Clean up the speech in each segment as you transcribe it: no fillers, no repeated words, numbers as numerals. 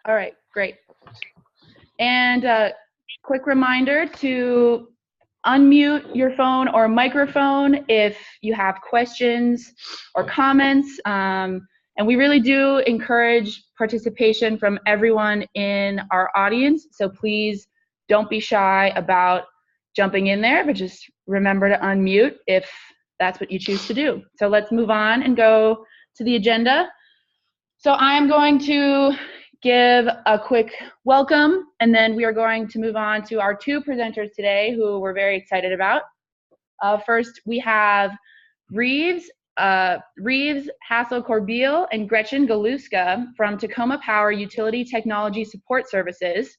All right, great. And quick reminder to unmute your phone or microphone if you have questions or comments. And we really do encourage participation from everyone in our audience. So please don't be shy about jumping in there, but just remember to unmute if that's what you choose to do. So let's move on and go to the agenda. So I'm going to give a quick welcome, and then we are going to move on to our two presenters today who we're very excited about. First, we have Rives, Hassell-Corbiell, and Gretchen Galuska from Tacoma Power Utility Technology Support Services.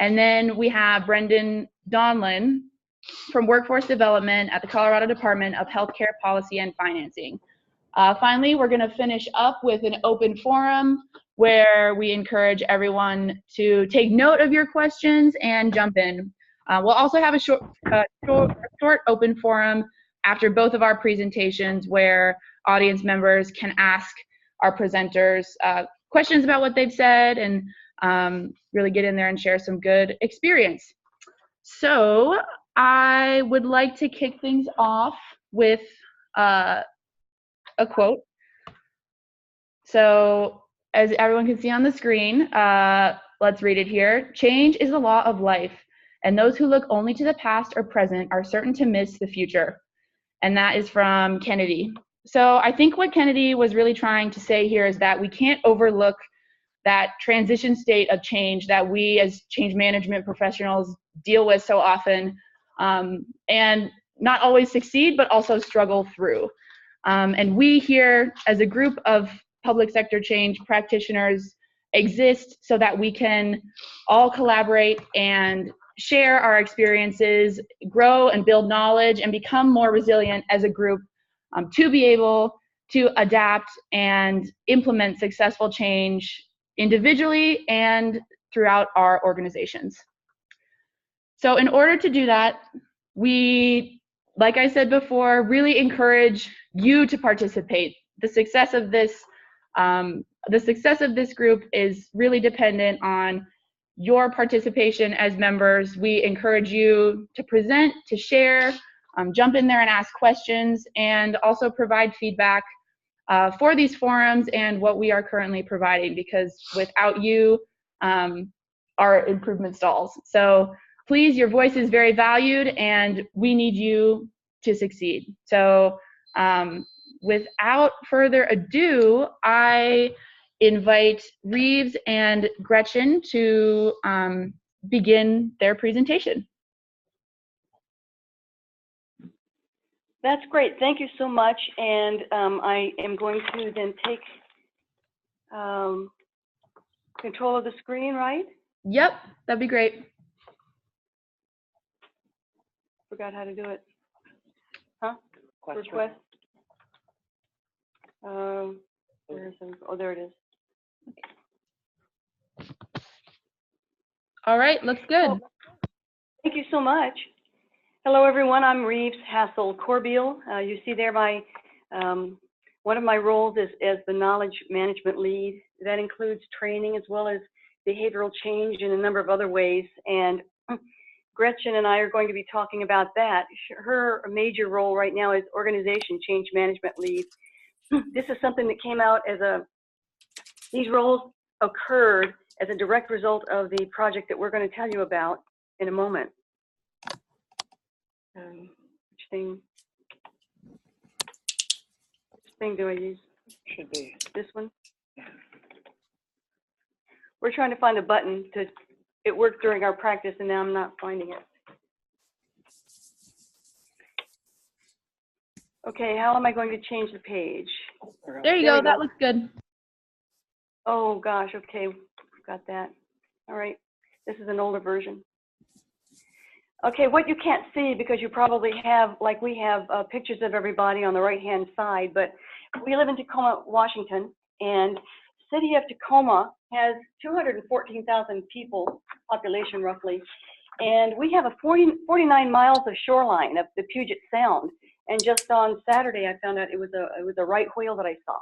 And then we have Brendan Donlin from Workforce Development at the Colorado Department of Healthcare Policy and Financing. Finally, we're going to finish up with an open forum where we encourage everyone to take note of your questions and jump in. We'll also have a short open forum after both of our presentations where audience members can ask our presenters questions about what they've said and really get in there and share some good experience. So I would like to kick things off with a quote. So as everyone can see on the screen, let's read it here. "Change is the law of life, and those who look only to the past or present are certain to miss the future." And that is from Kennedy. So I think what Kennedy was really trying to say here is that we can't overlook that transition state of change that we as change management professionals deal with so often, and not always succeed, but also struggle through. And we here as a group of public sector change practitioners exist so that we can all collaborate and share our experiences, grow and build knowledge, and become more resilient as a group to be able to adapt and implement successful change individually and throughout our organizations. So in order to do that, we, like I said before, really encourage you to participate. The success of this group is really dependent on your participation as members. We encourage you to present, to share, jump in there and ask questions, and also provide feedback for these forums and what we are currently providing, because without you, our improvement stalls. So please, your voice is very valued and we need you to succeed. So without further ado, I invite Rives and Gretchen to begin their presentation. That's great. Thank you so much. And I am going to then take control of the screen, right? Yep, that'd be great. Forgot how to do it. Huh? Request. Oh, there it is. All right, looks good. Well, thank you so much. Hello, everyone. I'm Rives Hassell-Corbiell. You see there one of my roles is as the knowledge management lead. That includes training as well as behavioral change in a number of other ways. And Gretchen and I are going to be talking about that. Her major role right now is organization change management lead. This is something that came out as these roles occurred as a direct result of the project that we're going to tell you about in a moment. Which thing do I use? Should be this one. We're trying to find a button it worked during our practice and now I'm not finding it. Okay, how am I going to change the page? There you go, that looks good. Oh gosh, okay, got that. All right, this is an older version. Okay, what you can't see, because you probably have, like we have, pictures of everybody on the right-hand side, but we live in Tacoma, Washington, and the city of Tacoma has 214,000 people, population roughly, and we have 49 miles of shoreline of the Puget Sound. And just on Saturday, I found out it was a right whale that I saw.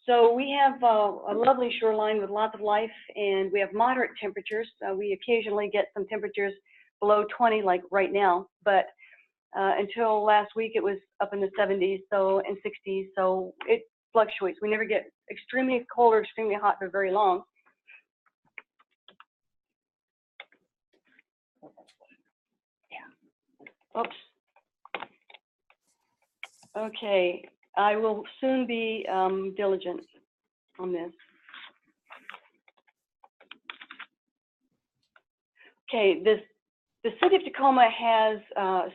So we have a lovely shoreline with lots of life, and we have moderate temperatures. We occasionally get some temperatures below 20, like right now, but until last week it was up in the 70s and 60s, so it fluctuates. We never get extremely cold or extremely hot for very long. Oops. Okay, I will soon be diligent on this. Okay, the city of Tacoma has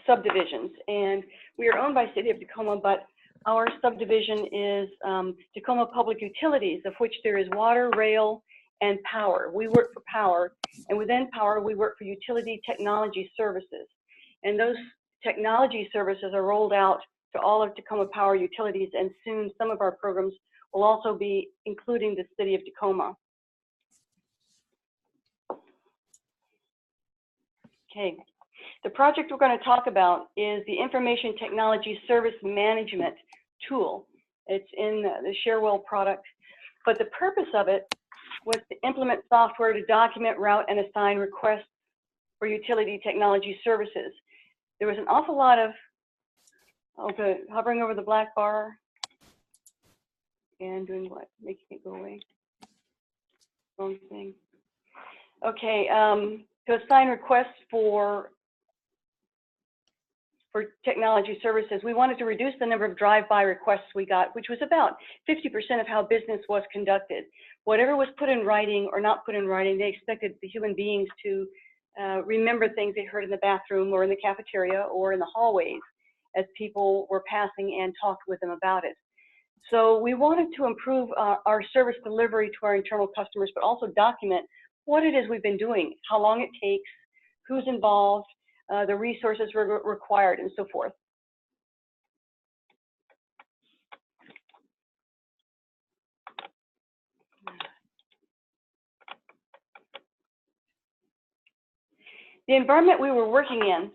subdivisions, and we are owned by City of Tacoma, but our subdivision is Tacoma Public Utilities, of which there is water, rail, and power. We work for power, and within power, we work for utility technology services. And those technology services are rolled out to all of Tacoma Power utilities, and soon some of our programs will also be including the City of Tacoma. Okay, the project we're going to talk about is the Information Technology Service Management Tool. It's in the Sharewell product, but the purpose of it was to implement software to document, route, and assign requests for utility technology services. There was an awful lot of, okay, hovering over the black bar and doing what? Making it go away. Wrong thing. Okay, to assign requests for technology services, we wanted to reduce the number of drive-by requests we got, which was about 50% of how business was conducted. Whatever was put in writing or not put in writing, they expected the human beings to remember things they heard in the bathroom or in the cafeteria or in the hallways as people were passing and talked with them about it. So we wanted to improve our service delivery to our internal customers, but also document what it is we've been doing, how long it takes, who's involved, the resources required, and so forth. The environment we were working in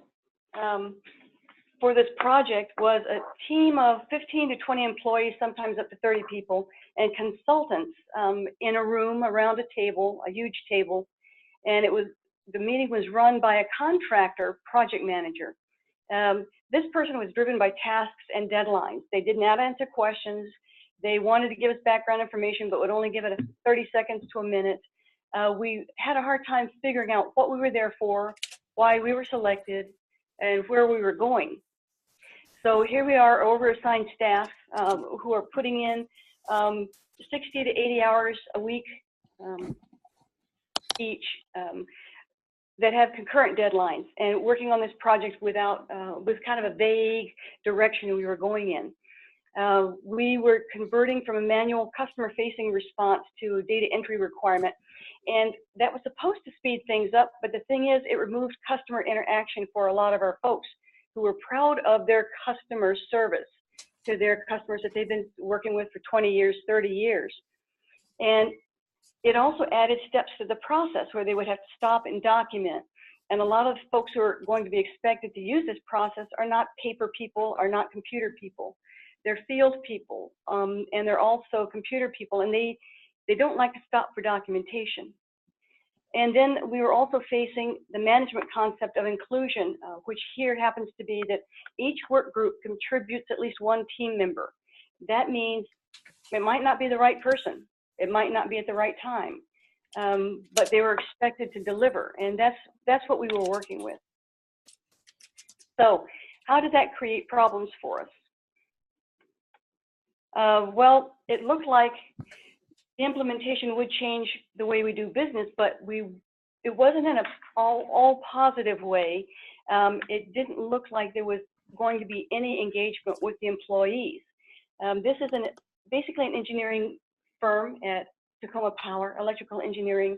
for this project was a team of 15 to 20 employees, sometimes up to 30 people, and consultants in a room around a table, a huge table, and the meeting was run by a contractor project manager. This person was driven by tasks and deadlines. They did not answer questions. They wanted to give us background information, but would only give it 30 seconds to a minute. We had a hard time figuring out what we were there for, why we were selected, and where we were going. So here we are, over-assigned staff who are putting in 60 to 80 hours a week each that have concurrent deadlines, and working on this project with kind of a vague direction we were going in. We were converting from a manual customer-facing response to a data entry requirement, and that was supposed to speed things up, but the thing is, it removed customer interaction for a lot of our folks who were proud of their customer service to their customers that they've been working with for 20 years, 30 years. And it also added steps to the process where they would have to stop and document. And a lot of folks who are going to be expected to use this process are not paper people, are not computer people. They're field people, and they're also computer people, and they don't like to stop for documentation. And then we were also facing the management concept of inclusion, which here happens to be that each work group contributes at least one team member. That means it might not be the right person. It might not be at the right time, but they were expected to deliver, and that's what we were working with. So how did that create problems for us? Well, it looked like the implementation would change the way we do business, but it wasn't in an all positive way. It didn't look like there was going to be any engagement with the employees. This is basically an engineering firm at Tacoma Power, electrical engineering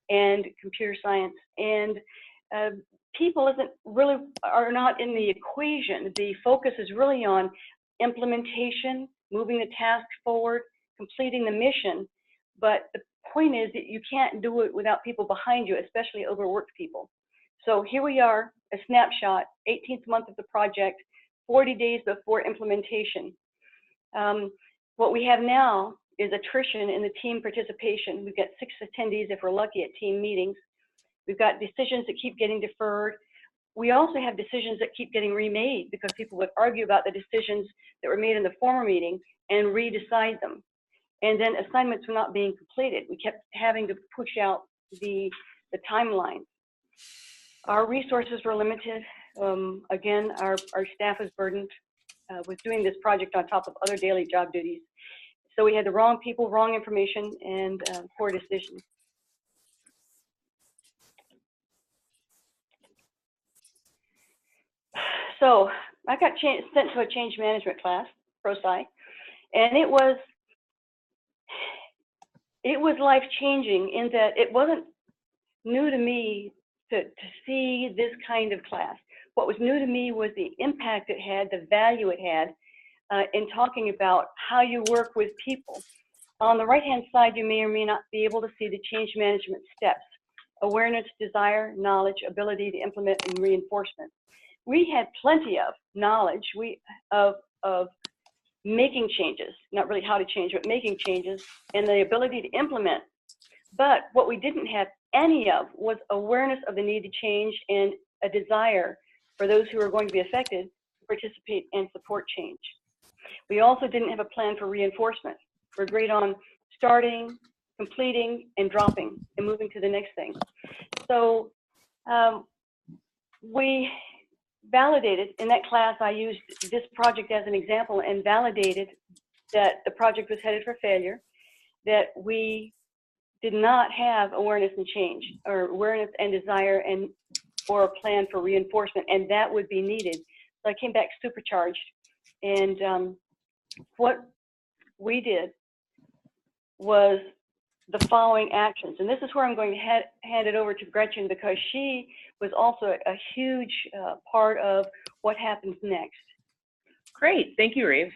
and computer science, and people are not in the equation. The focus is really on implementation, moving the task forward, completing the mission. But the point is that you can't do it without people behind you, especially overworked people. So here we are, a snapshot, 18th month of the project, 40 days before implementation. What we have now is attrition in the team participation. We've got 6 attendees if we're lucky at team meetings. We've got decisions that keep getting deferred. We also have decisions that keep getting remade because people would argue about the decisions that were made in the former meeting and redecide them. And then assignments were not being completed. We kept having to push out the timeline. Our resources were limited. Again, our staff was burdened with doing this project on top of other daily job duties. So we had the wrong people, wrong information, and poor decisions. So I got sent to a change management class, ProSci, and it was life-changing in that it wasn't new to me to see this kind of class. What was new to me was the impact it had, the value it had in talking about how you work with people. On the right-hand side, you may or may not be able to see the change management steps: awareness, desire, knowledge, ability to implement, and reinforcement. We had plenty of knowledge of making changes, not really how to change, but making changes, and the ability to implement. But what we didn't have any of was awareness of the need to change and a desire for those who are going to be affected to participate and support change. We also didn't have a plan for reinforcement. We're great on starting, completing, and dropping, and moving to the next thing. So we validated, in that class I used this project as an example and validated that the project was headed for failure, that we did not have awareness and change, or awareness and desire, and or a plan for reinforcement, and that would be needed. So I came back supercharged, and what we did was the following actions, and this is where I'm going to hand it over to Gretchen, because she was also a huge part of what happens next. Great, thank you, Rives.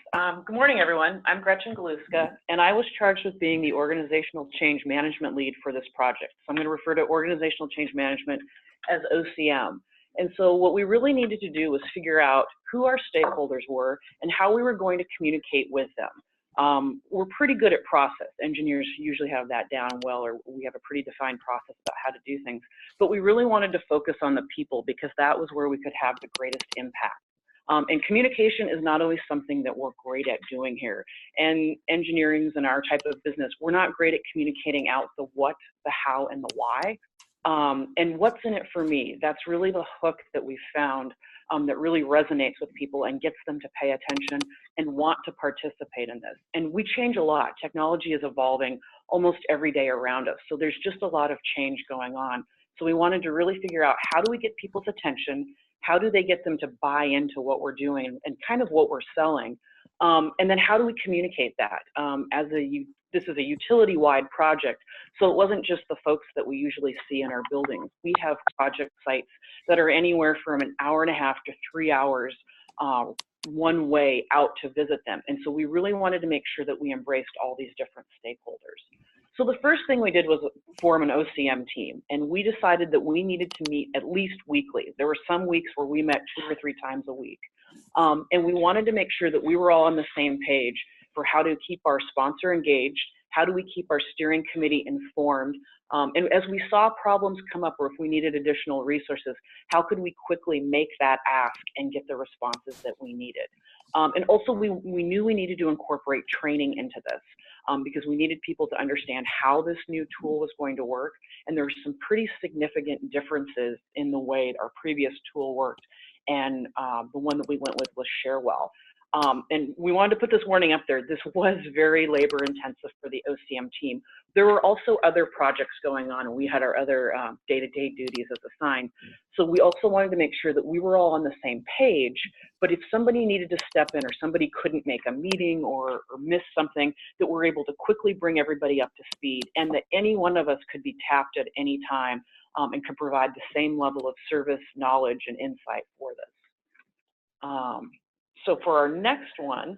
Good morning, everyone. I'm Gretchen Galuska, and I was charged with being the organizational change management lead for this project. So I'm going to refer to organizational change management as OCM. And so what we really needed to do was figure out who our stakeholders were and how we were going to communicate with them. We're pretty good at process. Engineers usually have that down well, or we have a pretty defined process about how to do things. But we really wanted to focus on the people because that was where we could have the greatest impact. And communication is not always something that we're great at doing here. And engineering's and our type of business, we're not great at communicating out the what, the how, and the why. And what's in it for me? That's really the hook that we found that really resonates with people and gets them to pay attention and want to participate in this. And we change a lot. Technology is evolving almost every day around us. So there's just a lot of change going on. So we wanted to really figure out, how do we get people's attention? How do they get them to buy into what we're doing and kind of what we're selling? And then how do we communicate that? This is a utility-wide project, so it wasn't just the folks that we usually see in our buildings. We have project sites that are anywhere from an hour and a half to 3 hours one way out to visit them. And so we really wanted to make sure that we embraced all these different stakeholders. So the first thing we did was form an OCM team, and we decided that we needed to meet at least weekly. There were some weeks where we met 2 or 3 times a week. And we wanted to make sure that we were all on the same page for how to keep our sponsor engaged, how do we keep our steering committee informed, and as we saw problems come up or if we needed additional resources, how could we quickly make that ask and get the responses that we needed. And also we knew we needed to incorporate training into this because we needed people to understand how this new tool was going to work, and there were some pretty significant differences in the way our previous tool worked, and the one that we went with was Sharewell. And we wanted to put this warning up there. This was very labor intensive for the OCM team. There were also other projects going on, and we had our other day-to-day duties as assigned. So we also wanted to make sure that we were all on the same page, but if somebody needed to step in or somebody couldn't make a meeting or miss something, that we're able to quickly bring everybody up to speed, and that any one of us could be tapped at any time and could provide the same level of service, knowledge, and insight for this. So for our next one,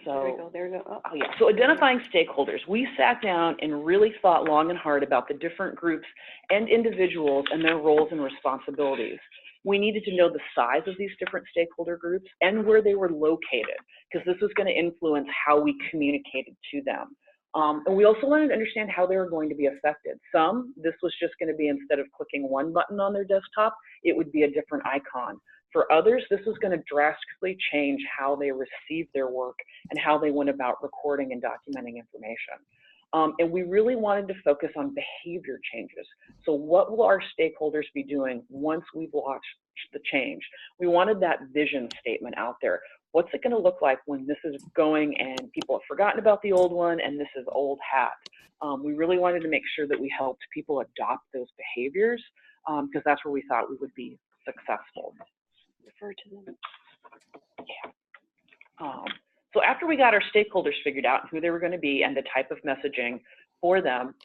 There we go. Oh. Oh yeah, so identifying stakeholders. We sat down and really thought long and hard about the different groups and individuals and their roles and responsibilities. We needed to know the size of these different stakeholder groups and where they were located, because this was going to influence how we communicated to them. And we also wanted to understand how they were going to be affected. Some, this was just going to be, instead of clicking one button on their desktop, it would be a different icon. For others, this was going to drastically change how they received their work and how they went about recording and documenting information. And we really wanted to focus on behavior changes. So what will our stakeholders be doing once we've launched the change? We wanted that vision statement out there. What's it going to look like when this is going and people have forgotten about the old one and this is old hat? We really wanted to make sure that we helped people adopt those behaviors, because that's where we thought we would be successful. Refer to them. Yeah. So after we got our stakeholders figured out who they were going to be and the type of messaging for them,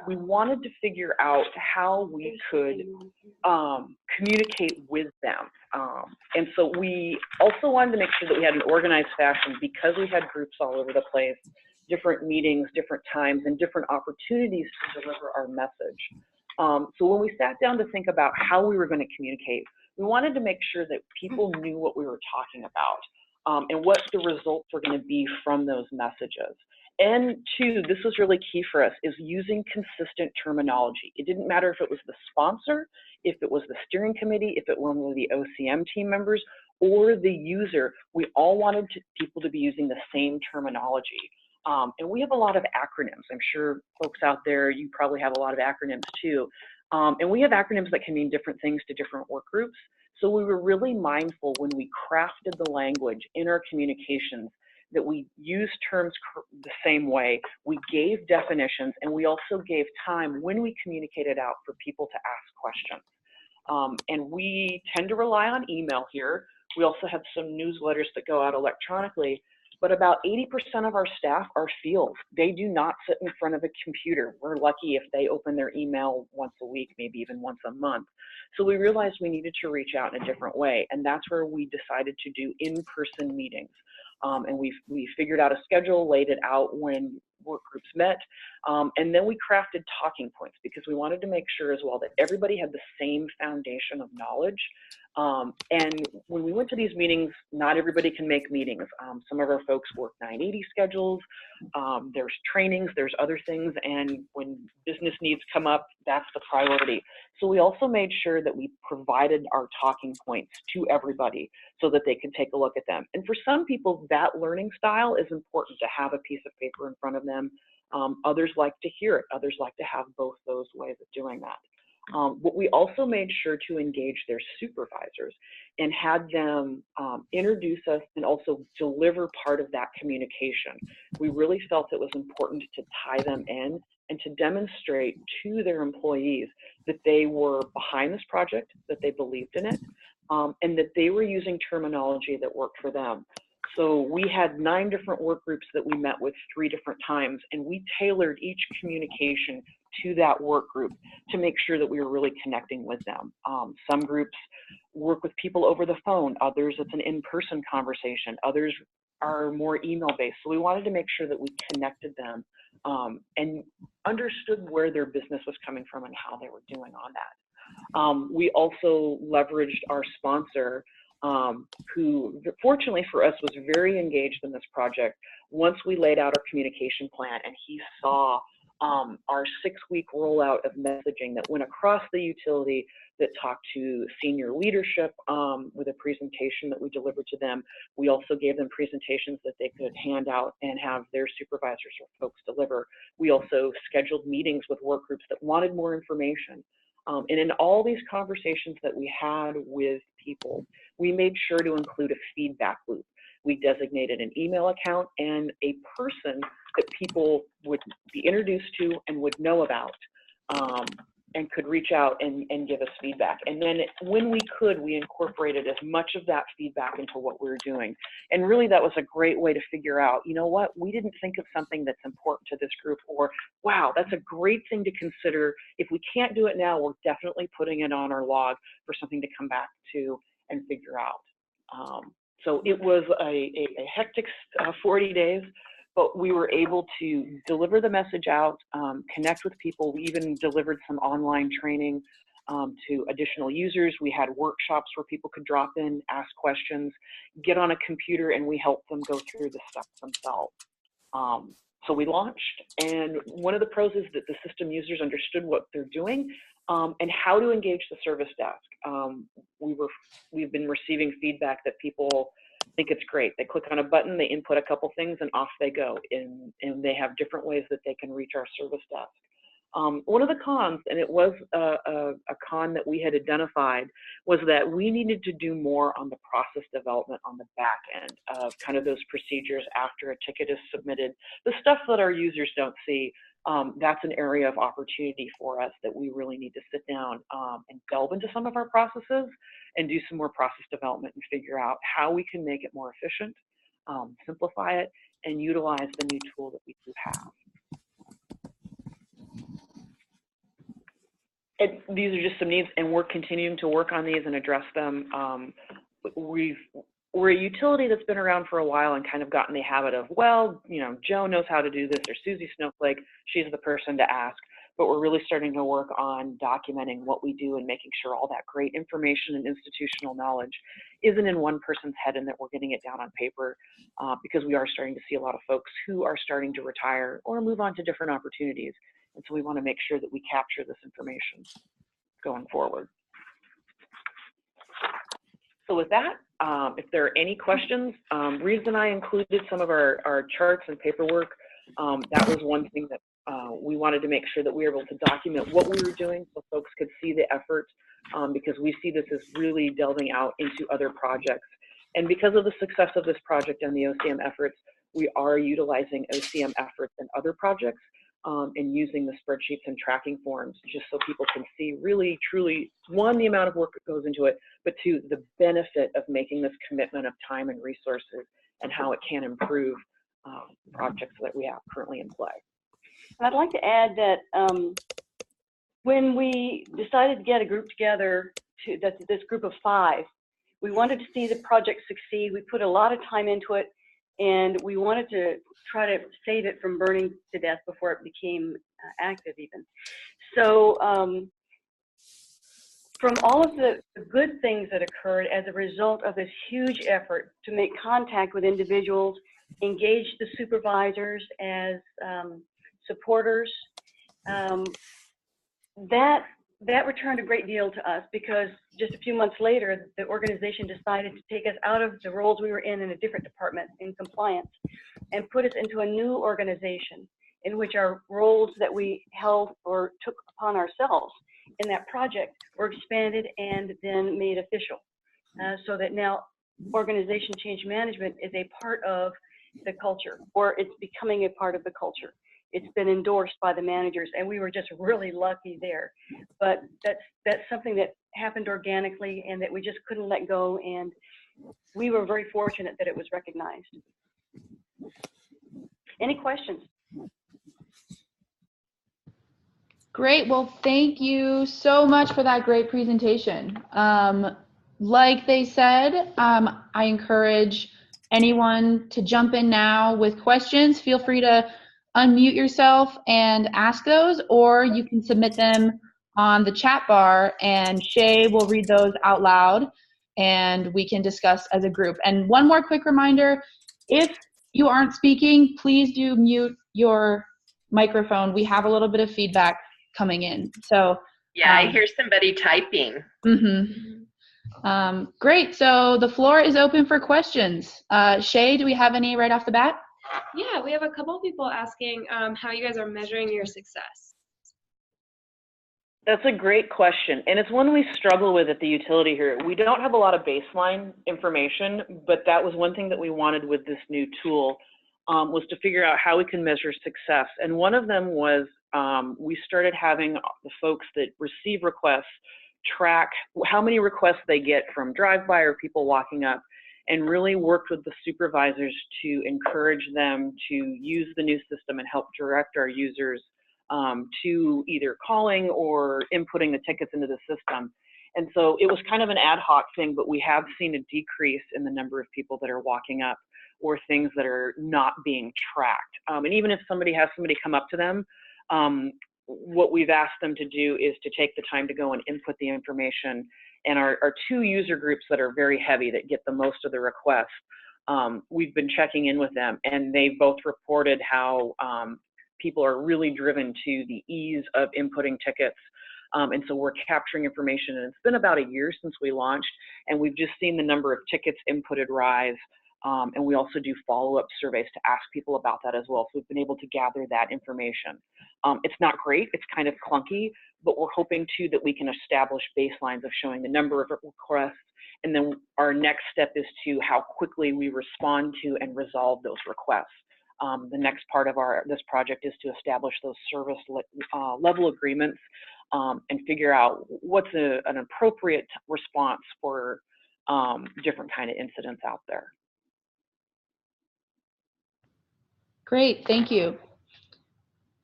we wanted to figure out how we could communicate with them. And so we also wanted to make sure that we had an organized fashion, because we had groups all over the place, different meetings, different times, and different opportunities to deliver our message. So when we sat down to think about how we were going to communicate, we wanted to make sure that people knew what we were talking about. And what the results were going to be from those messages. And two, this was really key for us, is using consistent terminology. It didn't matter if it was the sponsor, if it was the steering committee, if it were one of the OCM team members, or the user. We all wanted people to be using the same terminology. And we have a lot of acronyms. I'm sure folks out there, you probably have a lot of acronyms too. And we have acronyms that can mean different things to different work groups. So we were really mindful when we crafted the language in our communications that we use terms the same way. We gave definitions, and we also gave time when we communicated out for people to ask questions. And we tend to rely on email here. We also have some newsletters that go out electronically, but about 80% of our staff are field. They do not sit in front of a computer. We're lucky if they open their email once a week, maybe even once a month. So we realized we needed to reach out in a different way, and that's where we decided to do in-person meetings. And we figured out a schedule, laid it out when work groups met, and then we crafted talking points, because we wanted to make sure as well that everybody had the same foundation of knowledge. And when we went to these meetings, not everybody can make meetings. Some of our folks work 980 schedules, there's trainings, there's other things, and when business needs come up, that's the priority. So we also made sure that we provided our talking points to everybody so that they could take a look at them. And for some people, that learning style is important, to have a piece of paper in front of them. Others like to hear it. Others like to have both those ways of doing that. But we also made sure to engage their supervisors and had them introduce us and also deliver part of that communication. We really felt it was important to tie them in and to demonstrate to their employees that they were behind this project, that they believed in it, and that they were using terminology that worked for them. So we had 9 different work groups that we met with 3 different times, and we tailored each communication to that work group to make sure that we were really connecting with them. Some groups work with people over the phone, others it's an in-person conversation, others are more email-based. So we wanted to make sure that we connected them and understood where their business was coming from and how they were doing on that. We also leveraged our sponsor, who fortunately for us was very engaged in this project. Once we laid out our communication plan and he saw our 6-week rollout of messaging that went across the utility, that talked to senior leadership with a presentation that we delivered to them. We also gave them presentations that they could hand out and have their supervisors or folks deliver. We also scheduled meetings with work groups that wanted more information. And in all these conversations that we had with people, we made sure to include a feedback loop. We designated an email account and a person that people would be introduced to and would know about, and could reach out and give us feedback. And then when we could, we incorporated as much of that feedback into what we were doing. And really that was a great way to figure out, you know what, we didn't think of something that's important to this group, or wow, that's a great thing to consider. If we can't do it now, we're definitely putting it on our log for something to come back to and figure out. So it was a hectic 40 days, but we were able to deliver the message out, connect with people. We even delivered some online training to additional users. We had workshops where people could drop in, ask questions, get on a computer, and we helped them go through the steps themselves. So we launched, and one of the pros is that the system users understood what they're doing and how to engage the service desk. We've been receiving feedback that people think it's great. They click on a button, they input a couple things, and off they go. And they have different ways that they can reach our service desk. One of the cons, and it was a con that we had identified, was that we needed to do more on the process development on the back end of kind of those procedures after a ticket is submitted. The stuff that our users don't see, that's an area of opportunity for us that we really need to sit down and delve into some of our processes and do some more process development and figure out how we can make it more efficient, simplify it, and utilize the new tool that we do have. These are just some needs, and we're continuing to work on these and address them. We're a utility that's been around for a while and kind of gotten the habit of, well, you know, Joe knows how to do this, or Susie Snowflake, she's the person to ask. But we're really starting to work on documenting what we do and making sure all that great information and institutional knowledge isn't in one person's head and that we're getting it down on paper, because we are starting to see a lot of folks who are starting to retire or move on to different opportunities. And so we want to make sure that we capture this information going forward. So with that, if there are any questions, Rives and I included some of our charts and paperwork. That was one thing that we wanted to make sure that we were able to document what we were doing so folks could see the effort, because we see this as really delving out into other projects. And because of the success of this project and the OCM efforts, we are utilizing OCM efforts in other projects and using the spreadsheets and tracking forms just so people can see really, truly, one, the amount of work that goes into it, but two, the benefit of making this commitment of time and resources and how it can improve projects that we have currently in play. I'd like to add that when we decided to get a group together, this group of 5, we wanted to see the project succeed. We put a lot of time into it, and we wanted to try to save it from burning to death before it became active even. So from all of the good things that occurred as a result of this huge effort to make contact with individuals, engage the supervisors as supporters, that returned a great deal to us, because just a few months later, the organization decided to take us out of the roles we were in a different department in compliance and put us into a new organization in which our roles that we held or took upon ourselves in that project were expanded and then made official, so that now organization change management is a part of the culture, or it's becoming a part of the culture. It's been endorsed by the managers, and we were just really lucky there. But that's something that happened organically and that we just couldn't let go, and we were very fortunate that it was recognized. Any questions? Great. Well, thank you so much for that great presentation. Like they said, I encourage anyone to jump in now with questions. Feel free to unmute yourself and ask those, or you can submit them on the chat bar and Shay will read those out loud and we can discuss as a group. And one more quick reminder, if you aren't speaking, please do mute your microphone. We have a little bit of feedback coming in. So yeah, I hear somebody typing. Great. So the floor is open for questions. Shay, do we have any right off the bat? Yeah, we have a couple of people asking how you guys are measuring your success. That's a great question, and it's one we struggle with at the utility here. We don't have a lot of baseline information, but that was one thing that we wanted with this new tool, was to figure out how we can measure success. And one of them was we started having the folks that receive requests track how many requests they get from drive-by or people walking up, and really worked with the supervisors to encourage them to use the new system and help direct our users to either calling or inputting the tickets into the system. And so it was kind of an ad hoc thing, but we have seen a decrease in the number of people that are walking up or things that are not being tracked. And even if somebody has somebody come up to them, what we've asked them to do is to take the time to go and input the information. And our two user groups that are very heavy, that get the most of the requests, we've been checking in with them, and they both reported how people are really driven to the ease of inputting tickets. And so we're capturing information, and it's been about a year since we launched, and we've just seen the number of tickets inputted rise. And we also do follow-up surveys to ask people about that as well. So we've been able to gather that information. It's not great, it's kind of clunky, but we're hoping too that we can establish baselines of showing the number of requests, and then our next step is to how quickly we respond to and resolve those requests. The next part of this project is to establish those service level agreements and figure out what's an appropriate response for different kind of incidents out there. Great, thank you.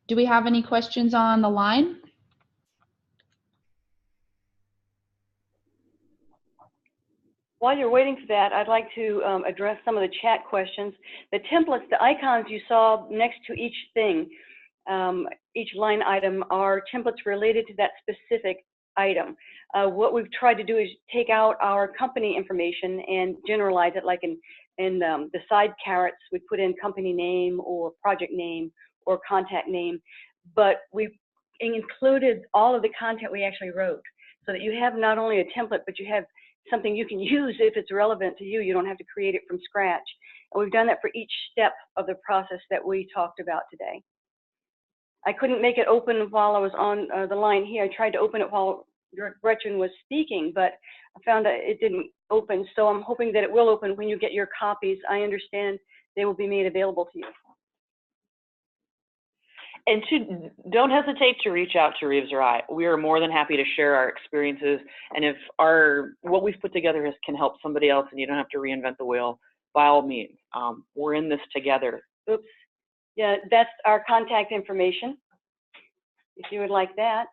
Do we have any questions on the line? While you're waiting for that, I'd like to address some of the chat questions. The templates, the icons you saw next to each thing, each line item, are templates related to that specific item. What we've tried to do is take out our company information and generalize it, like in the side carrots, we put in company name or project name or contact name, but we've included all of the content we actually wrote, so that you have not only a template, but you have something you can use if it's relevant to you. You don't have to create it from scratch. And we've done that for each step of the process that we talked about today. I couldn't make it open while I was on the line here. I tried to open it while Gretchen was speaking, but I found that it didn't open. So I'm hoping that it will open when you get your copies. I understand they will be made available to you. And don't hesitate to reach out to Rives or I. We are more than happy to share our experiences. And if what we've put together can help somebody else and you don't have to reinvent the wheel, by all means, we're in this together. Oops. Yeah, that's our contact information, if you would like that.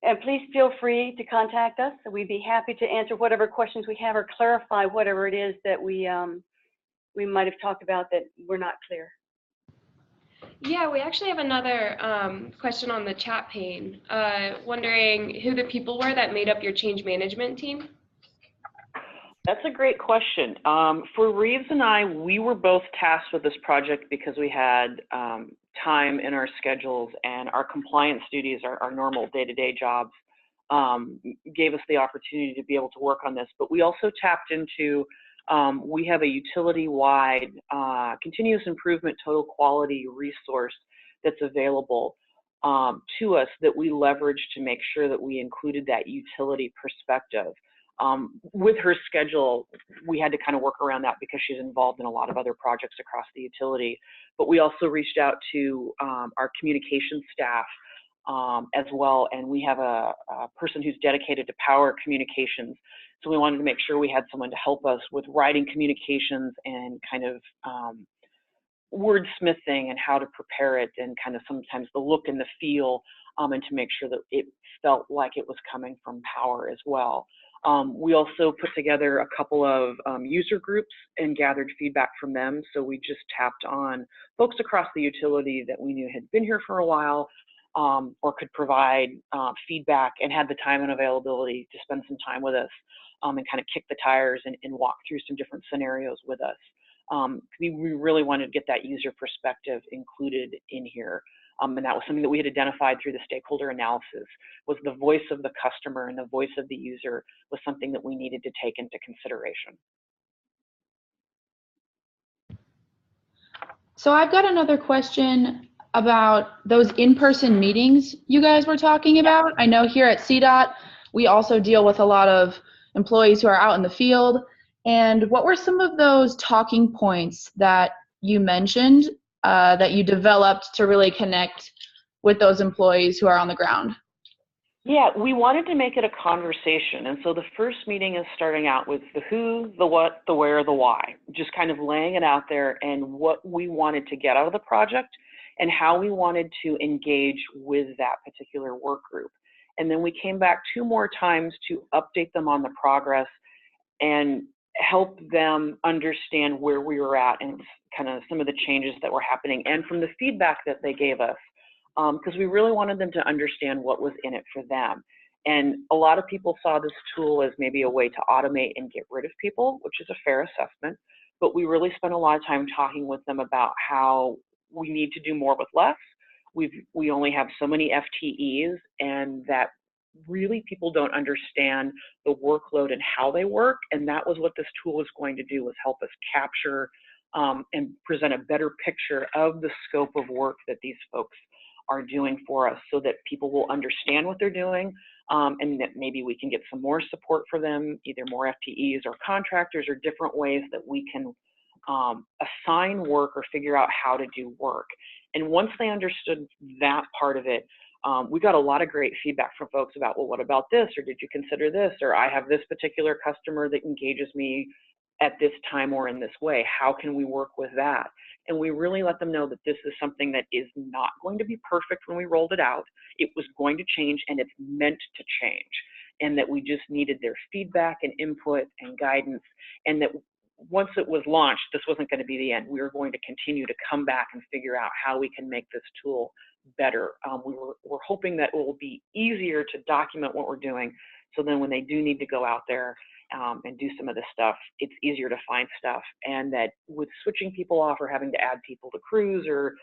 And please feel free to contact us. We'd be happy to answer whatever questions we have or clarify whatever it is that we might have talked about that we're not clear. Yeah, we actually have another question on the chat pane, wondering who the people were that made up your change management team. That's a great question. For Rives and I, we were both tasked with this project because we had time in our schedules, and our compliance duties, our normal day-to-day jobs, gave us the opportunity to be able to work on this. But we also tapped into, we have a utility-wide continuous improvement total quality resource that's available to us that we leverage to make sure that we included that utility perspective. With her schedule, we had to kind of work around that because she's involved in a lot of other projects across the utility. But we also reached out to our communications staff as well, and we have a person who's dedicated to power communications. So we wanted to make sure we had someone to help us with writing communications and kind of wordsmithing and how to prepare it, and kind of sometimes the look and the feel, and to make sure that it felt like it was coming from power as well. We also put together a couple of user groups and gathered feedback from them. So we just tapped on folks across the utility that we knew had been here for a while, or could provide feedback and had the time and availability to spend some time with us, and kind of kick the tires and walk through some different scenarios with us. We really wanted to get that user perspective included in here. And that was something that we had identified through the stakeholder analysis, was the voice of the customer and the voice of the user was something that we needed to take into consideration. So I've got another question about those in-person meetings you guys were talking about. I know here at CDOT, we also deal with a lot of employees who are out in the field. And what were some of those talking points that you mentioned that you developed to really connect with those employees who are on the ground? Yeah, we wanted to make it a conversation. And so the first meeting is starting out with the who, the what, the where, the why, just kind of laying it out there and what we wanted to get out of the project and how we wanted to engage with that particular work group. And then we came back 2 more times to update them on the progress and help them understand where we were at and kind of some of the changes that were happening. And from the feedback that they gave us, because we really wanted them to understand what was in it for them. And a lot of people saw this tool as maybe a way to automate and get rid of people, which is a fair assessment. But we really spent a lot of time talking with them about how we need to do more with less. We only have so many FTEs, and that really people don't understand the workload and how they work. And that was what this tool was going to do, was help us capture and present a better picture of the scope of work that these folks are doing for us, so that people will understand what they're doing, and that maybe we can get some more support for them, either more FTEs or contractors, or different ways that we can assign work or figure out how to do work. And once they understood that part of it, we got a lot of great feedback from folks about, well, what about this? Or did you consider this? Or I have this particular customer that engages me at this time or in this way. How can we work with that? And we really let them know that this is something that is not going to be perfect when we rolled it out. It was going to change, and it's meant to change. And that we just needed their feedback and input and guidance, and that once it was launched, this wasn't going to be the end. We were going to continue to come back and figure out how we can make this tool better. We're hoping that it will be easier to document what we're doing, so then when they do need to go out there and do some of this stuff, it's easier to find stuff. And that with switching people off or having to add people to crews, or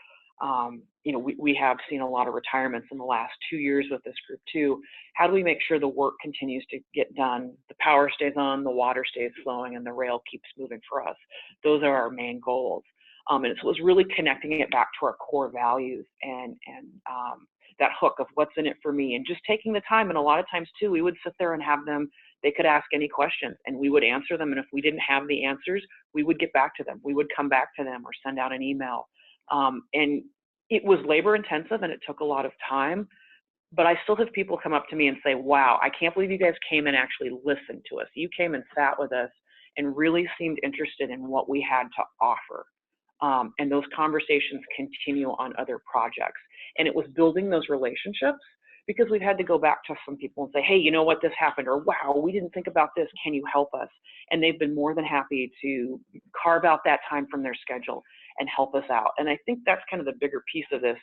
we have seen a lot of retirements in the last 2 years with this group too. How do we make sure the work continues to get done, the power stays on, the water stays flowing, and the rail keeps moving for us? Those are our main goals. And so it was really connecting it back to our core values and that hook of what's in it for me, and just taking the time. And a lot of times too, we would sit there and have them, they could ask any questions and we would answer them. And if we didn't have the answers, we would get back to them. We would come back to them or send out an email. And it was labor intensive and it took a lot of time, but I still have people come up to me and say, wow, I can't believe you guys came and actually listened to us. You came and sat with us and really seemed interested in what we had to offer. And those conversations continue on other projects. And it was building those relationships, because we've had to go back to some people and say, hey, you know what, this happened, or wow, we didn't think about this, can you help us? And they've been more than happy to carve out that time from their schedule and help us out. And I think that's kind of the bigger piece of this,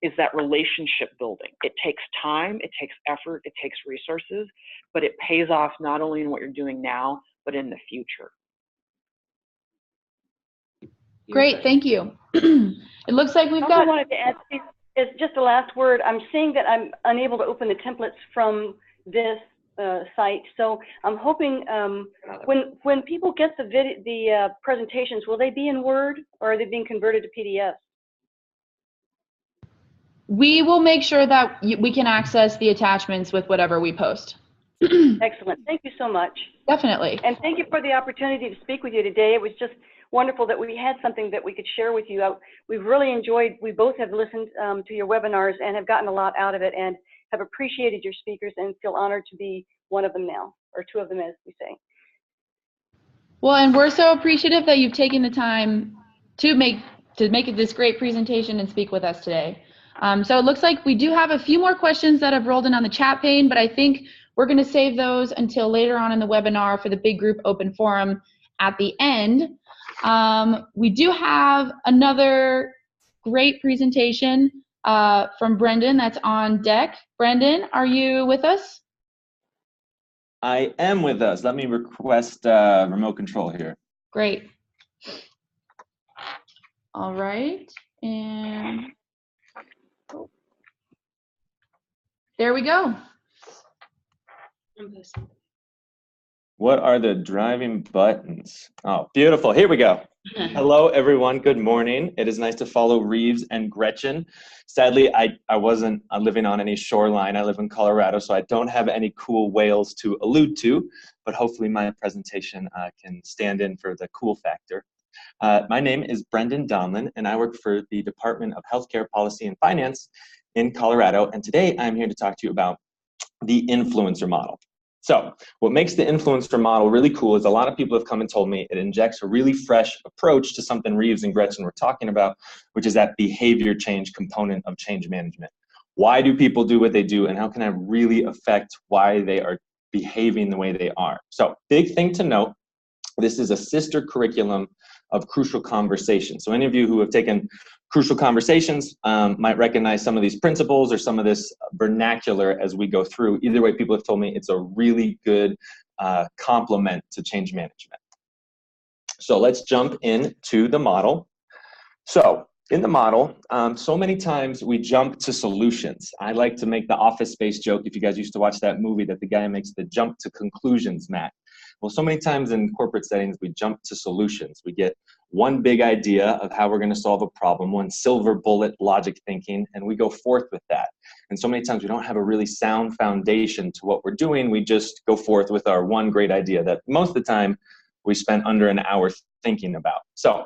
is that relationship building. It takes time, it takes effort, it takes resources, but it pays off not only in what you're doing now, but in the future. Great, thank you. It looks like we've I got. also wanted to add, it's just a last word. I'm seeing that I'm unable to open the templates from this site, so I'm hoping when people get the presentations, will they be in Word, or are they being converted to PDF? We will make sure that we can access the attachments with whatever we post. Excellent. Thank you so much. Definitely. And thank you for the opportunity to speak with you today. It was just wonderful that we had something that we could share with you. We've really enjoyed, we both have listened to your webinars and have gotten a lot out of it, and have appreciated your speakers and feel honored to be one of them now, or two of them as we say. Well, and we're so appreciative that you've taken the time to make this great presentation and speak with us today. So it looks like we do have a few more questions that have rolled in on the chat pane, but I think we're going to save those until later on in the webinar for the big group open forum at the end. We do have another great presentation from Brendan that's on deck. Brendan, are you with us? I am with us. Let me request remote control here. Great. All right, and there we go. What are the driving buttons? Oh, beautiful. Here we go. Hello, everyone. Good morning. It is nice to follow Rives and Gretchen. Sadly, I wasn't living on any shoreline. I live in Colorado, so I don't have any cool whales to allude to, but hopefully my presentation can stand in for the cool factor. My name is Brendan Donlin, and I work for the Department of Healthcare Policy and Finance in Colorado, and today I'm here to talk to you about the influencer model. So what makes the influencer model really cool is a lot of people have come and told me it injects a really fresh approach to something Rives and Gretchen were talking about, which is that behavior change component of change management. Why do people do what they do, and how can I really affect why they are behaving the way they are? So big thing to note, this is a sister curriculum of crucial conversations. So any of you who have taken crucial conversations might recognize some of these principles or some of this vernacular as we go through. Either way, people have told me it's a really good complement to change management. So let's jump into the model. So in the model, so many times we jump to solutions. I like to make the Office Space joke, if you guys used to watch that movie, that the guy makes the jump to conclusions, Matt. Well, so many times in corporate settings, we jump to solutions. We get one big idea of how we're going to solve a problem, one silver bullet logic thinking, and we go forth with that. And so many times we don't have a really sound foundation to what we're doing. We just go forth with our one great idea that most of the time we spent under an hour thinking about. So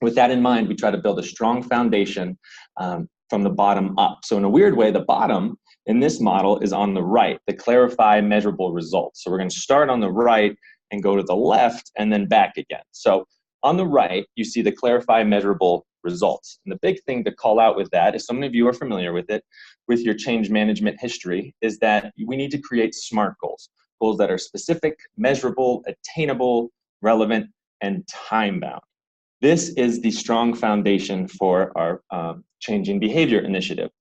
with that in mind, we try to build a strong foundation from the bottom up. So in a weird way, the bottom in this model is on the right, the clarify measurable results. So we're going to start on the right and go to the left and then back again. So on the right, you see the clarify measurable results. And the big thing to call out with that, is so many of you are familiar with it, with your change management history, is that we need to create SMART goals, goals that are specific, measurable, attainable, relevant, and time-bound. This is the strong foundation for our changing behavior initiative.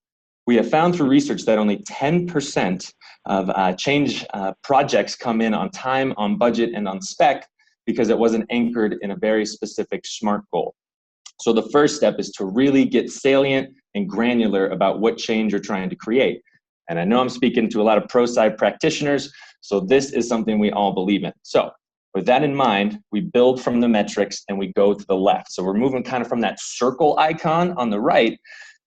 We have found through research that only 10% of change projects come in on time, on budget, and on spec because it wasn't anchored in a very specific SMART goal. So the first step is to really get salient and granular about what change you're trying to create. And I know I'm speaking to a lot of pro-side practitioners, so this is something we all believe in. So with that in mind, we build from the metrics and we go to the left. So we're moving kind of from that circle icon on the right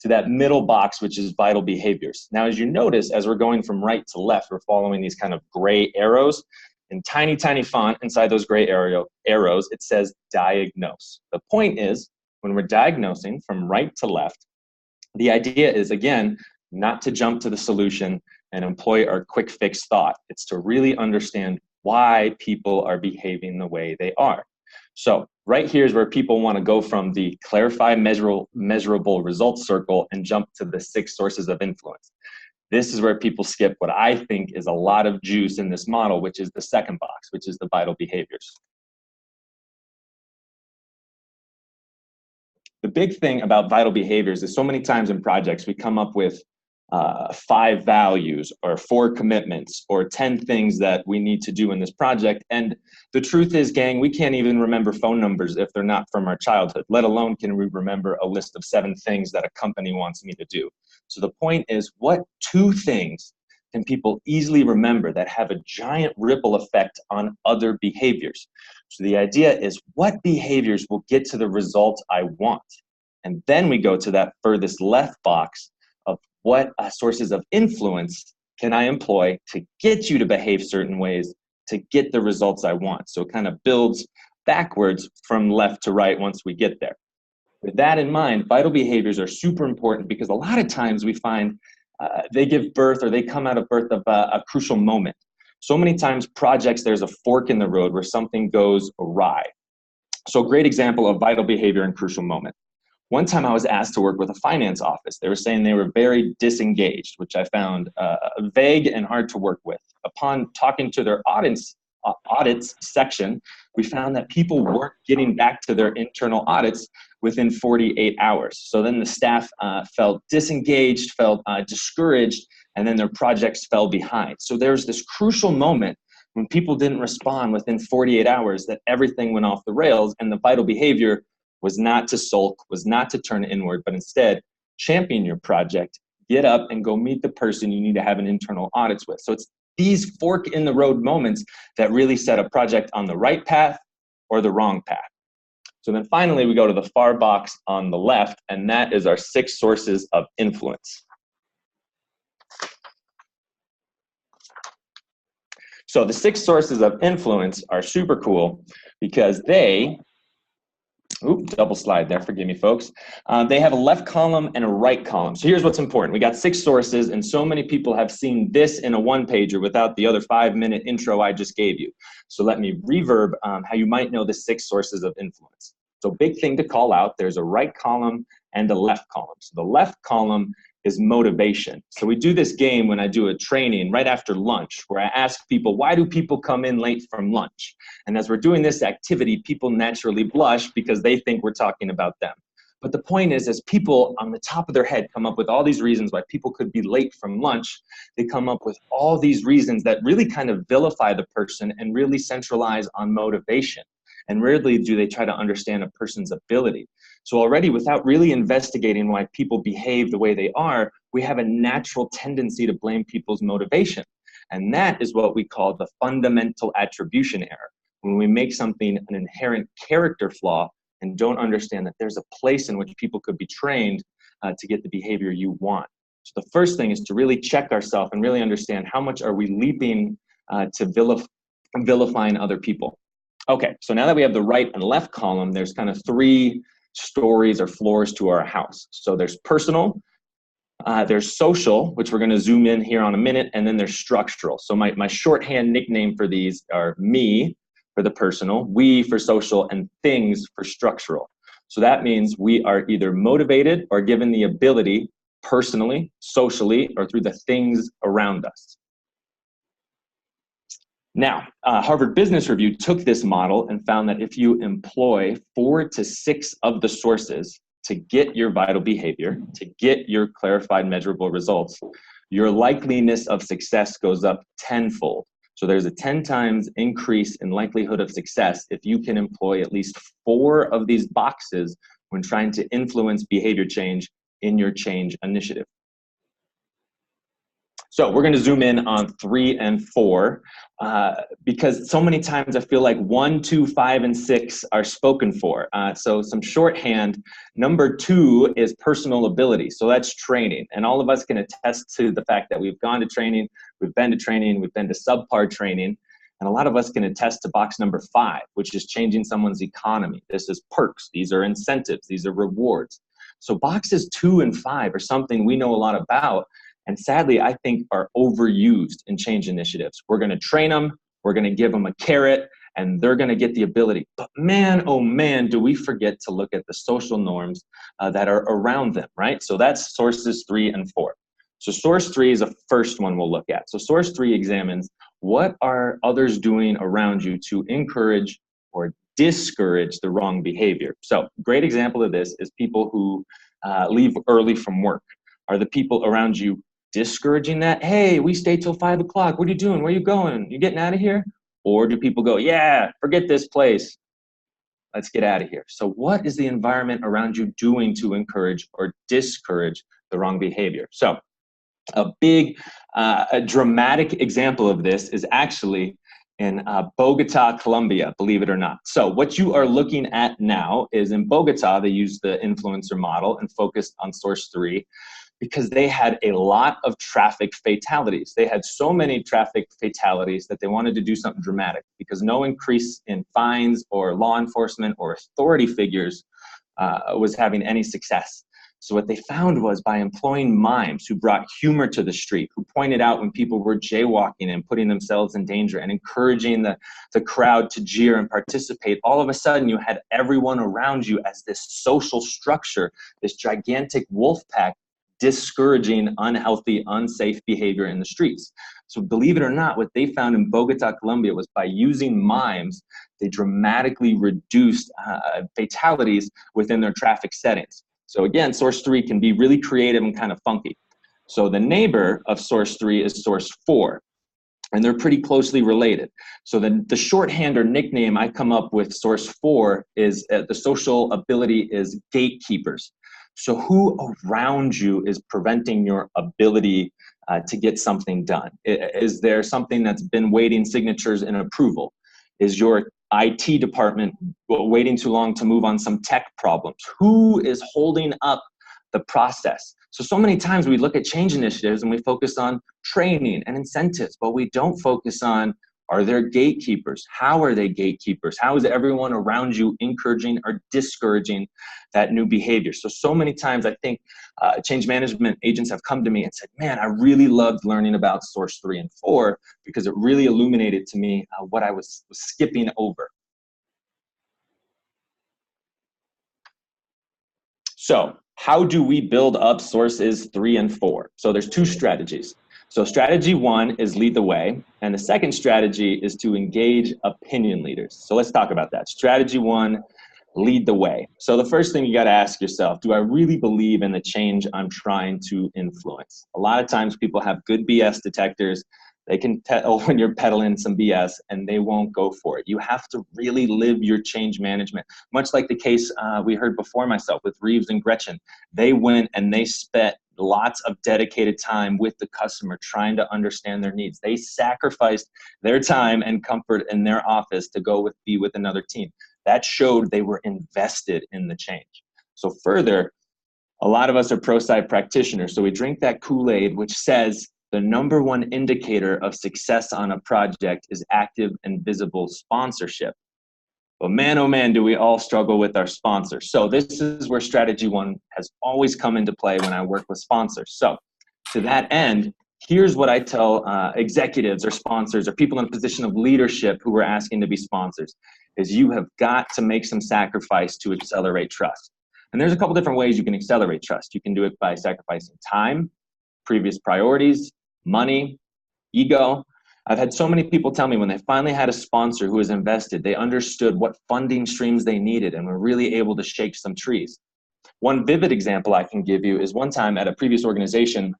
to that middle box, which is vital behaviors. Now, as you notice, as we're going from right to left, we're following these kind of gray arrows. In tiny, tiny font inside those gray arrows, it says diagnose. The point is, when we're diagnosing from right to left, the idea is, again, not to jump to the solution and employ our quick fix thought. It's to really understand why people are behaving the way they are. So right here is where people want to go from the clarify measurable results circle and jump to the 6 sources of influence. This is where people skip what I think is a lot of juice in this model, which is the second box, which is the vital behaviors. The big thing about vital behaviors is so many times in projects we come up with 5 values or 4 commitments or 10 things that we need to do in this project. And the truth is, gang, we can't even remember phone numbers if they're not from our childhood, let alone can we remember a list of 7 things that a company wants me to do. So the point is, what 2 things can people easily remember that have a giant ripple effect on other behaviors? So the idea is, what behaviors will get to the results I want? And then we go to that furthest left box of what sources of influence can I employ to get you to behave certain ways to get the results I want. So it kind of builds backwards from left to right once we get there. With that in mind, vital behaviors are super important because a lot of times we find they give birth or they come out of birth of a crucial moment. So many times projects, there's a fork in the road where something goes awry. So a great example of vital behavior and crucial moment. One time I was asked to work with a finance office. They were saying they were very disengaged, which I found vague and hard to work with. Upon talking to their audits section, we found that people weren't getting back to their internal audits within 48 hours. So then the staff felt disengaged, felt discouraged, and then their projects fell behind. So there's this crucial moment when people didn't respond within 48 hours that everything went off the rails, and the vital behavior was not to sulk, was not to turn inward, but instead champion your project, get up and go meet the person you need to have an internal audits with. So it's these fork in the road moments that really set a project on the right path or the wrong path. So then finally we go to the far box on the left, and that is our 6 sources of influence. So the 6 sources of influence are super cool because they, double slide there, forgive me folks. They have a left column and a right column. So here's what's important. We got 6 sources, and so many people have seen this in a 1-pager without the other 5-minute intro I just gave you. So let me reverb how you might know the 6 sources of influence. So big thing to call out, there's a right column and a left column. So the left column is motivation. So we do this game when I do a training right after lunch where I ask people, why do people come in late from lunch? And as we're doing this activity, people naturally blush because they think we're talking about them. But the point is, as people on the top of their head come up with all these reasons why people could be late from lunch, they come up with all these reasons that really kind of vilify the person and really centralize on motivation. And rarely do they try to understand a person's ability. So already, without really investigating why people behave the way they are, we have a natural tendency to blame people's motivation. And that is what we call the fundamental attribution error. When we make something an inherent character flaw and don't understand that there's a place in which people could be trained to get the behavior you want. So the first thing is to really check ourselves and really understand how much are we leaping to vilifying other people. Okay, so now that we have the right and left column, there's kind of three stories or floors to our house. So there's personal, there's social, which we're going to zoom in here on a minute, and then there's structural. So my shorthand nickname for these are me for the personal, we for social, and things for structural. So that means we are either motivated or given the ability personally, socially, or through the things around us. Now, Harvard Business Review took this model and found that if you employ 4 to 6 of the sources to get your vital behavior, to get your clarified measurable results, your likeliness of success goes up tenfold. So there's a 10 times increase in likelihood of success if you can employ at least 4 of these boxes when trying to influence behavior change in your change initiative. So we're going to zoom in on 3 and 4 because so many times I feel like 1, 2, 5, and 6 are spoken for. So some shorthand. Number 2 is personal ability. So that's training. And all of us can attest to the fact that we've gone to training, we've been to training, we've been to subpar training. And a lot of us can attest to box number 5, which is changing someone's economy. This is perks. These are incentives. These are rewards. So boxes 2 and 5 are something we know a lot about. And sadly, I think are overused in change initiatives. We're going to train them, we're going to give them a carrot, and they're going to get the ability. But man, oh man, do we forget to look at the social norms that are around them, right? So that's sources 3 and 4. So source 3 is the first one we'll look at. So source 3 examines what are others doing around you to encourage or discourage the wrong behavior. So great example of this is people who leave early from work. Are the people around you discouraging that? Hey, we stay till 5 o'clock. What are you doing? Where are you going? You getting out of here? Or do people go, yeah, forget this place. Let's get out of here. So what is the environment around you doing to encourage or discourage the wrong behavior? So a big, a dramatic example of this is actually in Bogota, Colombia, believe it or not. So what you are looking at now is in Bogota, they used the influencer model and focused on source 3 because they had a lot of traffic fatalities. They had so many traffic fatalities that they wanted to do something dramatic because no increase in fines or law enforcement or authority figures was having any success. So what they found was by employing mimes who brought humor to the street, who pointed out when people were jaywalking and putting themselves in danger and encouraging the crowd to jeer and participate, all of a sudden you had everyone around you as this social structure, this gigantic wolf pack discouraging unhealthy, unsafe behavior in the streets. So believe it or not, what they found in Bogota, Colombia was by using mimes, they dramatically reduced fatalities within their traffic settings. So again, source 3 can be really creative and kind of funky. So the neighbor of source 3 is source 4, and they're pretty closely related. So the shorthand or nickname I come up with source 4 is the social ability is gatekeepers. So who around you is preventing your ability to get something done? Is there something that's been waiting signatures and approval? Is your IT department waiting too long to move on some tech problems? Who is holding up the process? So many times we look at change initiatives and we focus on training and incentives, but we don't focus on, are there gatekeepers? How are they gatekeepers? How is everyone around you encouraging or discouraging that new behavior? So many times I think change management agents have come to me and said, man, I really loved learning about source 3 and 4 because it really illuminated to me what I was skipping over. So how do we build up sources 3 and 4? So there's 2 strategies. So strategy 1 is lead the way, and the second strategy is to engage opinion leaders. So let's talk about that. Strategy 1, lead the way. So the first thing you got to ask yourself, do I really believe in the change I'm trying to influence? A lot of times people have good BS detectors. They can tell when you're peddling some BS and they won't go for it. You have to really live your change management. Much like the case we heard before myself with Rives and Gretchen. They went and they spent lots of dedicated time with the customer trying to understand their needs. They sacrificed their time and comfort in their office to go be with another team. That showed they were invested in the change. So further, a lot of us are pro-sci practitioners. So we drink that Kool-Aid, which says the number one indicator of success on a project is active and visible sponsorship. But man, oh man, do we all struggle with our sponsors. So this is where strategy 1 has always come into play when I work with sponsors. So to that end, here's what I tell executives or sponsors or people in a position of leadership who are asking to be sponsors, is you have got to make some sacrifice to accelerate trust. And there's a couple different ways you can accelerate trust. You can do it by sacrificing time, previous priorities, money, ego. I've had so many people tell me when they finally had a sponsor who was invested, they understood what funding streams they needed and were really able to shake some trees. One vivid example I can give you is one time at a previous organization,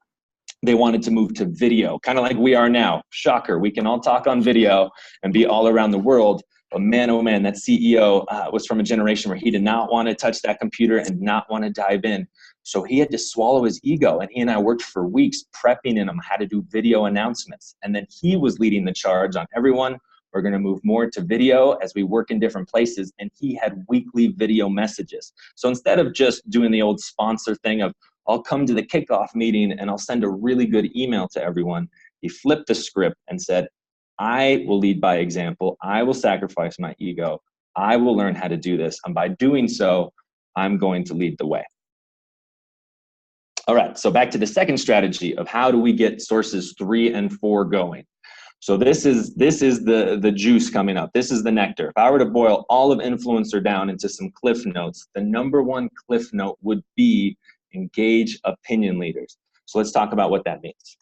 they wanted to move to video, kind of like we are now. Shocker, we can all talk on video and be all around the world. But man, oh man, that CEO was from a generation where he did not want to touch that computer and not want to dive in. So he had to swallow his ego, and he and I worked for weeks prepping him how to do video announcements. And then he was leading the charge on everyone. We're going to move more to video as we work in different places. And he had weekly video messages. So instead of just doing the old sponsor thing of, I'll come to the kickoff meeting and I'll send a really good email to everyone, he flipped the script and said, I will lead by example. I will sacrifice my ego. I will learn how to do this. And by doing so, I'm going to lead the way. All right, so back to the second strategy of how do we get sources 3 and 4 going. So this is the juice coming up. This is the nectar. If I were to boil all of Influencer down into some cliff notes, the number 1 cliff note would be engage opinion leaders. So let's talk about what that means.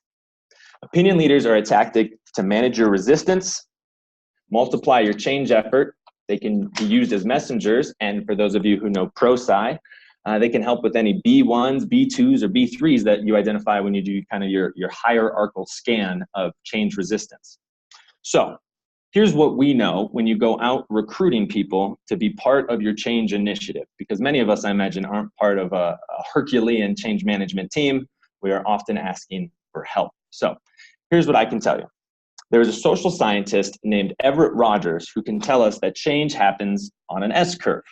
Opinion leaders are a tactic to manage your resistance, multiply your change effort. They can be used as messengers, and for those of you who know pro-sci, they can help with any B1s, B2s, or B3s that you identify when you do kind of your hierarchical scan of change resistance. So here's what we know when you go out recruiting people to be part of your change initiative, because many of us, I imagine, aren't part of a Herculean change management team. We are often asking for help. So here's what I can tell you. There is a social scientist named Everett Rogers who can tell us that change happens on an S-curve.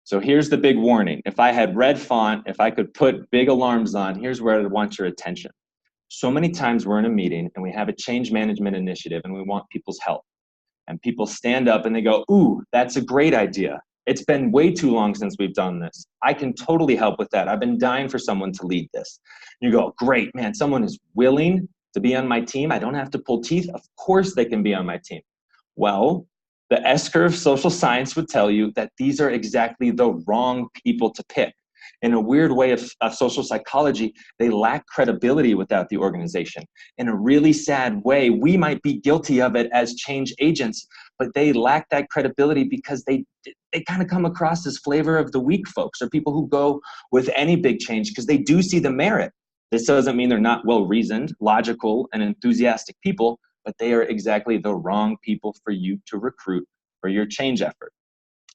So here's the big warning. If I had red font, if I could put big alarms on, here's where I want your attention. So many times we're in a meeting and we have a change management initiative and we want people's help. And people stand up and they go, ooh, that's a great idea. It's been way too long since we've done this. I can totally help with that. I've been dying for someone to lead this. You go, great, man, someone is willing to be on my team. I don't have to pull teeth. Of course they can be on my team. Well, the S-curve social science would tell you that these are exactly the wrong people to pick. In a weird way of social psychology, they lack credibility without the organization. In a really sad way, we might be guilty of it as change agents, but they lack that credibility because they kind of come across as flavor of the week folks, or people who go with any big change because they do see the merit. This doesn't mean they're not well-reasoned, logical, and enthusiastic people, but they are exactly the wrong people for you to recruit for your change effort.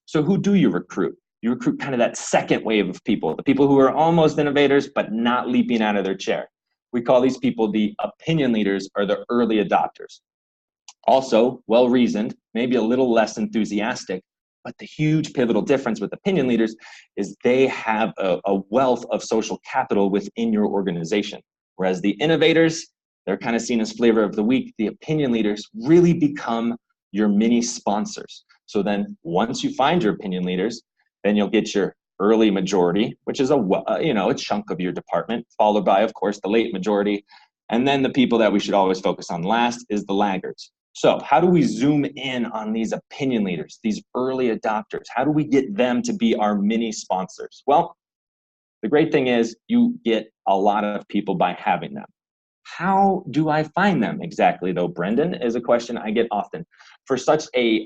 So who do you recruit? You recruit kind of that second wave of people, the people who are almost innovators, but not leaping out of their chair. We call these people the opinion leaders or the early adopters. Also, well-reasoned, maybe a little less enthusiastic, but the huge pivotal difference with opinion leaders is they have a wealth of social capital within your organization. Whereas the innovators, they're kind of seen as flavor of the week. The opinion leaders really become your mini sponsors. So then once you find your opinion leaders, then you'll get your early majority, which is a chunk of your department, followed by, of course, the late majority. And then the people that we should always focus on last is the laggards. So how do we zoom in on these opinion leaders, these early adopters? How do we get them to be our mini sponsors? Well, The great thing is you get a lot of people by having them. How do I find them exactly, though, Brendan, is a question I get often. For such a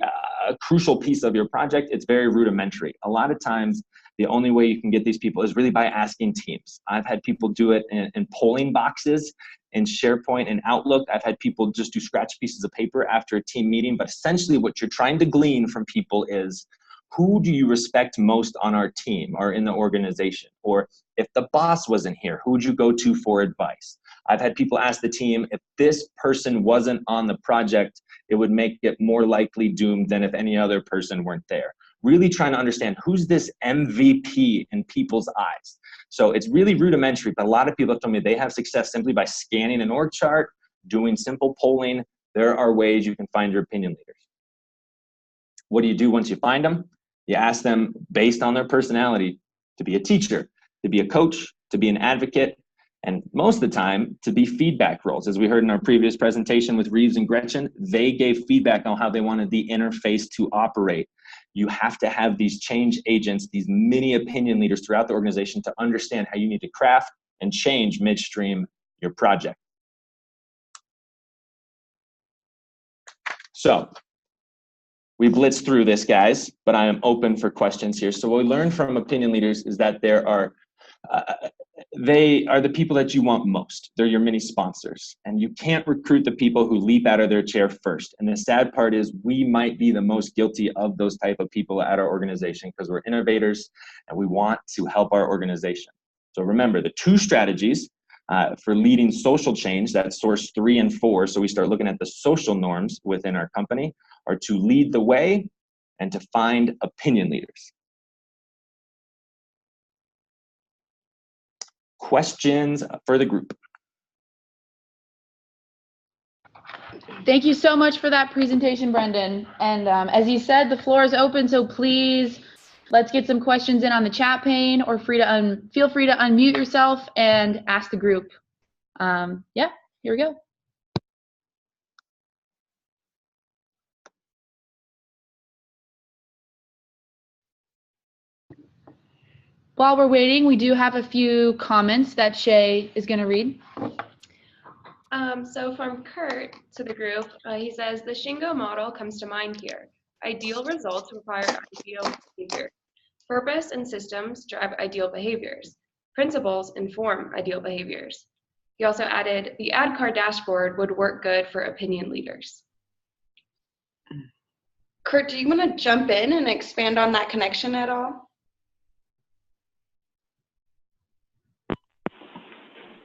crucial piece of your project, it's very rudimentary. A lot of times, the only way you can get these people is really by asking teams. I've had people do it in polling boxes in SharePoint and Outlook. I've had people just do scratch pieces of paper after a team meeting. But essentially, what you're trying to glean from people is, who do you respect most on our team or in the organization? Or if the boss wasn't here, who would you go to for advice? I've had people ask the team, if this person wasn't on the project, it would make it more likely doomed than if any other person weren't there. Really trying to understand, who's this MVP in people's eyes? So it's really rudimentary, but a lot of people have told me they have success simply by scanning an org chart, doing simple polling. There are ways you can find your opinion leaders. What do you do once you find them? You ask them, based on their personality, to be a teacher, to be a coach, to be an advocate, and most of the time, to be feedback roles. As we heard in our previous presentation with Rives and Gretchen, they gave feedback on how they wanted the interface to operate. You have to have these change agents, these mini opinion leaders throughout the organization to understand how you need to craft and change midstream your project. So, we blitzed through this, guys, but I am open for questions here. So what we learned from opinion leaders is that there are they are the people that you want most. They're your mini sponsors. And you can't recruit the people who leap out of their chair first. And the sad part is we might be the most guilty of those type of people at our organization because we're innovators and we want to help our organization. So remember, the two strategies for leading social change, that's source 3 and 4, so we start looking at the social norms within our company, are to lead the way and to find opinion leaders. Questions for the group? Thank you so much for that presentation, Brendan. And as you said, the floor is open, so please let's get some questions in on the chat pane, or feel free to unmute yourself and ask the group. Yeah, here we go. While we're waiting, we do have a few comments that Shay is going to read. So from Kurt to the group, he says, the Shingo model comes to mind here. Ideal results require ideal behavior. Purpose and systems drive ideal behaviors. Principles inform ideal behaviors. He also added, the ad card dashboard would work good for opinion leaders. Kurt, do you want to jump in and expand on that connection at all?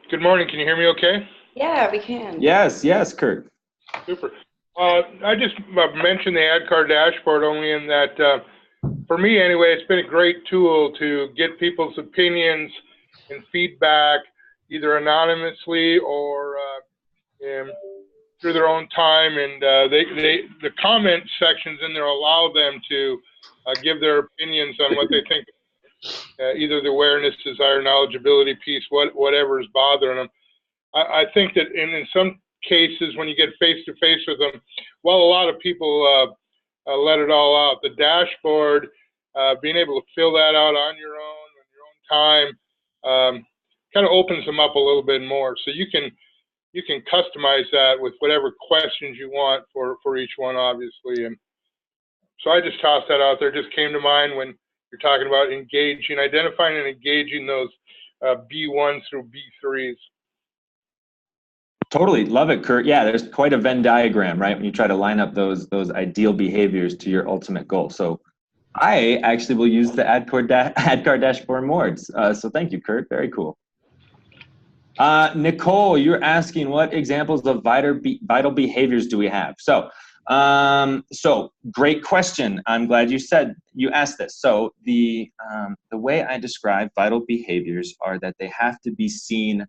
Good morning. Can you hear me okay? Yeah, we can. Yes, Kurt. Super. I just mentioned the ad card dashboard only in that, for me anyway, it's been a great tool to get people's opinions and feedback either anonymously or through their own time. And the comment sections in there allow them to give their opinions on what they think. Either the awareness, desire, knowledgeability piece, whatever is bothering them. I think that in some cases, when you get face-to-face with them, well, a lot of people let it all out. The dashboard, being able to fill that out on your own time, kind of opens them up a little bit more. So you can customize that with whatever questions you want for each one, obviously. And so I just tossed that out there. Just came to mind when you're talking about identifying and engaging those B1s through B3s. Totally, love it, Kurt. Yeah, there's quite a Venn diagram, right? When you try to line up those ideal behaviors to your ultimate goal. So I actually will use the ad card dashboard more. So thank you, Kurt. Very cool. Nicole, you're asking what examples of vital behaviors do we have? So great question. I'm glad you asked this. So the way I describe vital behaviors are that they have to be seen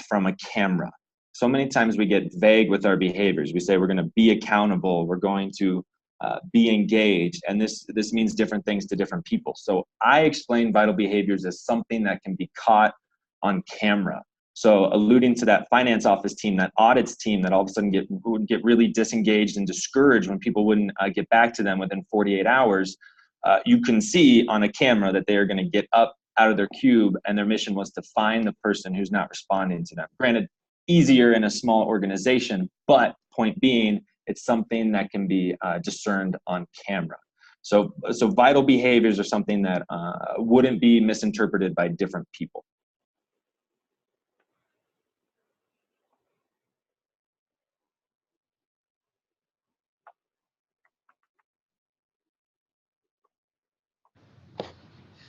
from a camera. So many times we get vague with our behaviors. We say we're going to be accountable, we're going to be engaged, and this means different things to different people. So I explain vital behaviors as something that can be caught on camera. So alluding to that finance office team, that audits team that all of a sudden would get really disengaged and discouraged when people wouldn't get back to them within 48 hours, you can see on a camera that they are going to get up out of their cube, and their mission was to find the person who's not responding to them. Granted, easier in a small organization, but point being, it's something that can be discerned on camera. So vital behaviors are something that wouldn't be misinterpreted by different people.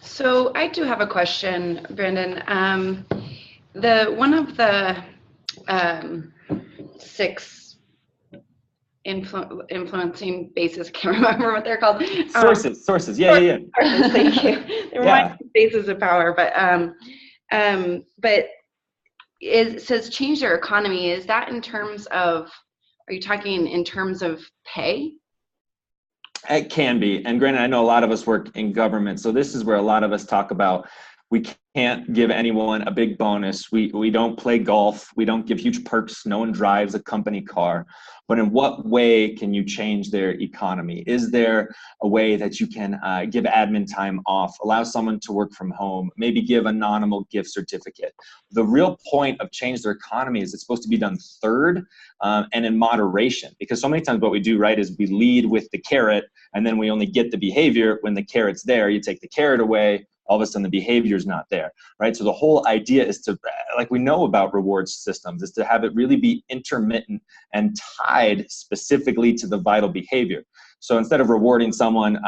So I do have a question, Brandon. One of the 6 influencing bases, I can't remember what they're called. Sources, yeah. Sources, thank you. They're my bases of power, but it says change their economy. Is that in terms of, are you talking in terms of pay? It can be. And granted, I know a lot of us work in government, so this is where a lot of us talk about we can't give anyone a big bonus. We don't play golf. We don't give huge perks. No one drives a company car. But in what way can you change their economy? Is there a way that you can give admin time off, allow someone to work from home, maybe give a non-annual gift certificate? The real point of change their economy is it's supposed to be done third and in moderation, because so many times what we do, right, is we lead with the carrot and then we only get the behavior when the carrot's there. You take the carrot away, all of a sudden the behavior is not there, right? So the whole idea is to, like we know about rewards systems, is to have it really be intermittent and tied specifically to the vital behavior. So instead of rewarding someone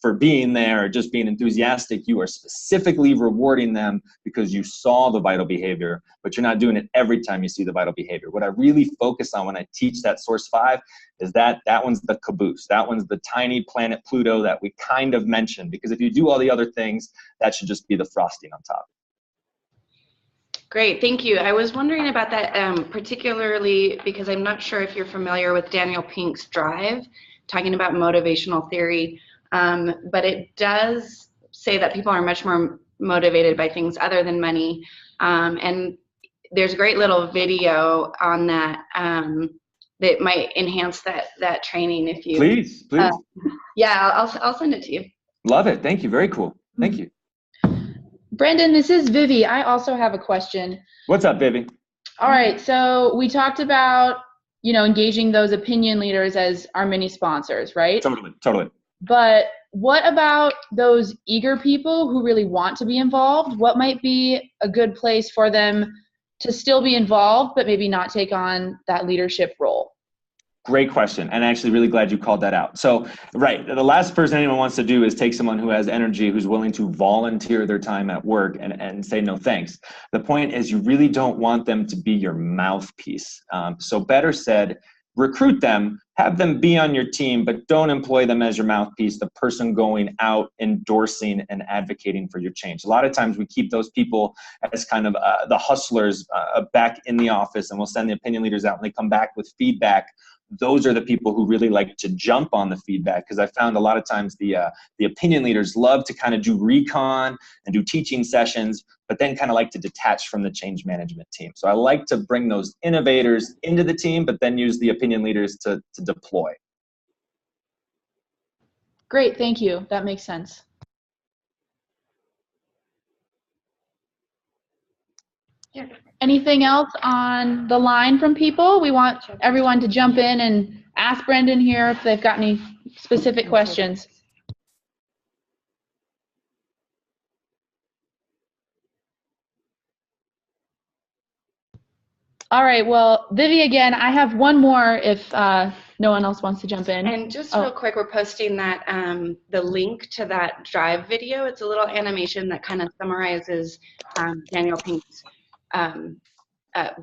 for being there or just being enthusiastic, you are specifically rewarding them because you saw the vital behavior, but you're not doing it every time you see the vital behavior. What I really focus on when I teach that source 5 is that one's the caboose. That one's the tiny planet Pluto that we kind of mentioned, because if you do all the other things, that should just be the frosting on top. Great, thank you. I was wondering about that particularly because I'm not sure if you're familiar with Daniel Pink's Drive, talking about motivational theory, but it does say that people are much more motivated by things other than money. And there's a great little video on that that might enhance that training if you. Please. Yeah, I'll send it to you. Love it. Thank you. Very cool. Thank you. Brandon, this is Vivi. I also have a question. What's up, Vivi? All right, so we talked about, engaging those opinion leaders as our mini sponsors, right? Totally. But what about those eager people who really want to be involved? What might be a good place for them to still be involved, but maybe not take on that leadership role? Great question, and actually really glad you called that out. So, right, the last person anyone wants to do is take someone who has energy, who's willing to volunteer their time at work and say no thanks. The point is you really don't want them to be your mouthpiece. So better said, recruit them, have them be on your team, but don't employ them as your mouthpiece, the person going out endorsing and advocating for your change. A lot of times we keep those people as kind of the hustlers back in the office, and we'll send the opinion leaders out and they come back with feedback. Those are the people who really like to jump on the feedback, because I found a lot of times the opinion leaders love to kind of do recon and do teaching sessions, but then kind of like to detach from the change management team. So I like to bring those innovators into the team, but then use the opinion leaders to deploy. Great, thank you. That makes sense. Yeah. Anything else on the line from people? We want everyone to jump in and ask Brendan here if they've got any specific questions. All right, well, Vivi, again, I have one more if no one else wants to jump in. And just real quick, we're posting that the link to that Drive video. It's a little animation that kind of summarizes Daniel Pink's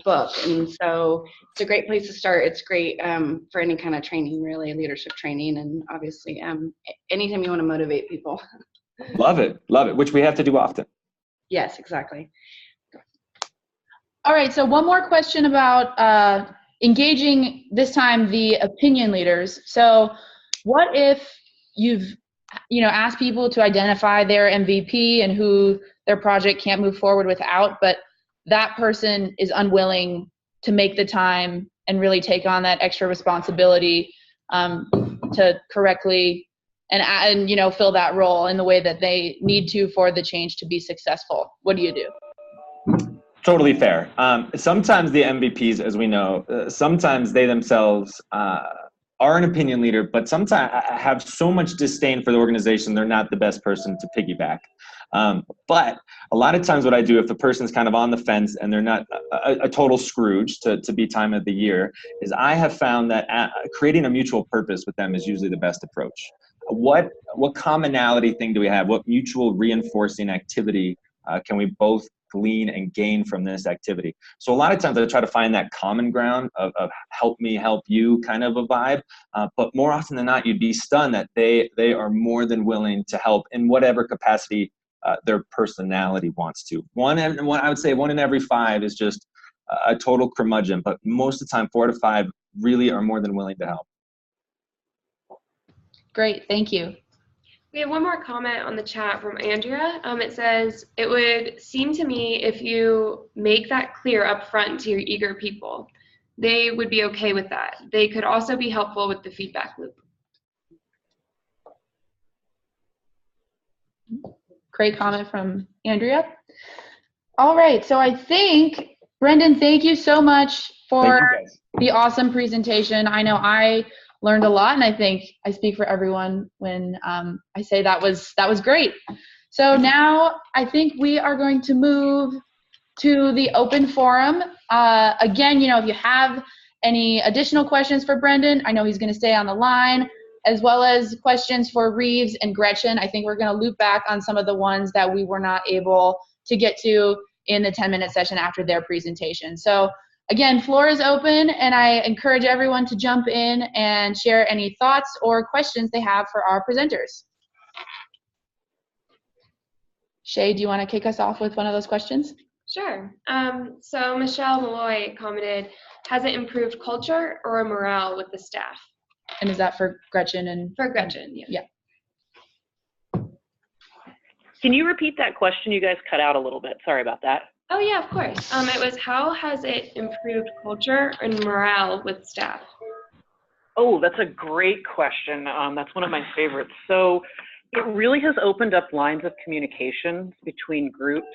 book, and so it's a great place to start. It's great for any kind of training, really, leadership training, and obviously anytime you want to motivate people. Love it, which we have to do often. Yes, exactly. All right, so one more question about engaging, this time, the opinion leaders. So what if you've asked people to identify their MVP and who their project can't move forward without, but that person is unwilling to make the time and really take on that extra responsibility to correctly and fill that role in the way that they need to for the change to be successful? What do you do? Totally fair. Sometimes the MVPs, as we know, sometimes they themselves are an opinion leader, but sometimes have so much disdain for the organization, they're not the best person to piggyback. But a lot of times what I do, if the person's kind of on the fence and they're not a total Scrooge to be time of the year, is I have found that creating a mutual purpose with them is usually the best approach. What commonality thing do we have? What mutual reinforcing activity can we both glean and gain from this activity? So a lot of times I try to find that common ground of help me help you kind of a vibe, but more often than not you'd be stunned that they are more than willing to help in whatever capacity their personality wants to. I would say 1 in every 5 is just a total curmudgeon, but most of the time 4 to 5 really are more than willing to help. Great, thank you. We have one more comment on the chat from Andrea. It says, it would seem to me if you make that clear up front to your eager people, they would be okay with that. They could also be helpful with the feedback loop. Great comment from Andrea. All right, so I think, Brendan, thank you so much for the awesome presentation. I know I learned a lot, and I think I speak for everyone when I say that was great. So now I think we are going to move to the open forum. Again, if you have any additional questions for Brendan, I know he's going to stay on the line, as well as questions for Rives and Gretchen. I think we're going to loop back on some of the ones that we were not able to get to in the 10-minute session after their presentation. So again, floor is open, and I encourage everyone to jump in and share any thoughts or questions they have for our presenters. Shay, do you want to kick us off with one of those questions? Sure. So Michelle Malloy commented, has it improved culture or morale with the staff? And is that for Gretchen? For Gretchen, yeah. Yeah. Can you repeat that question? You guys cut out a little bit. Sorry about that. Oh yeah, of course. It was, how has it improved culture and morale with staff? Oh, that's a great question. That's one of my favorites. So it really has opened up lines of communication between groups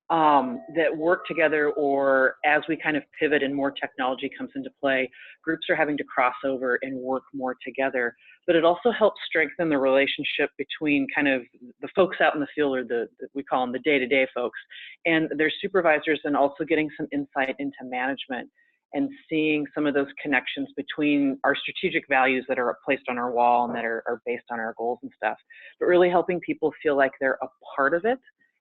that work together, or as we kind of pivot and more technology comes into play, groups are having to cross over and work more together. But it also helps strengthen the relationship between kind of the folks out in the field, or we call them the day-to-day folks, and their supervisors, and also getting some insight into management and seeing some of those connections between our strategic values that are placed on our wall and that are based on our goals and stuff, but really helping people feel like they're a part of it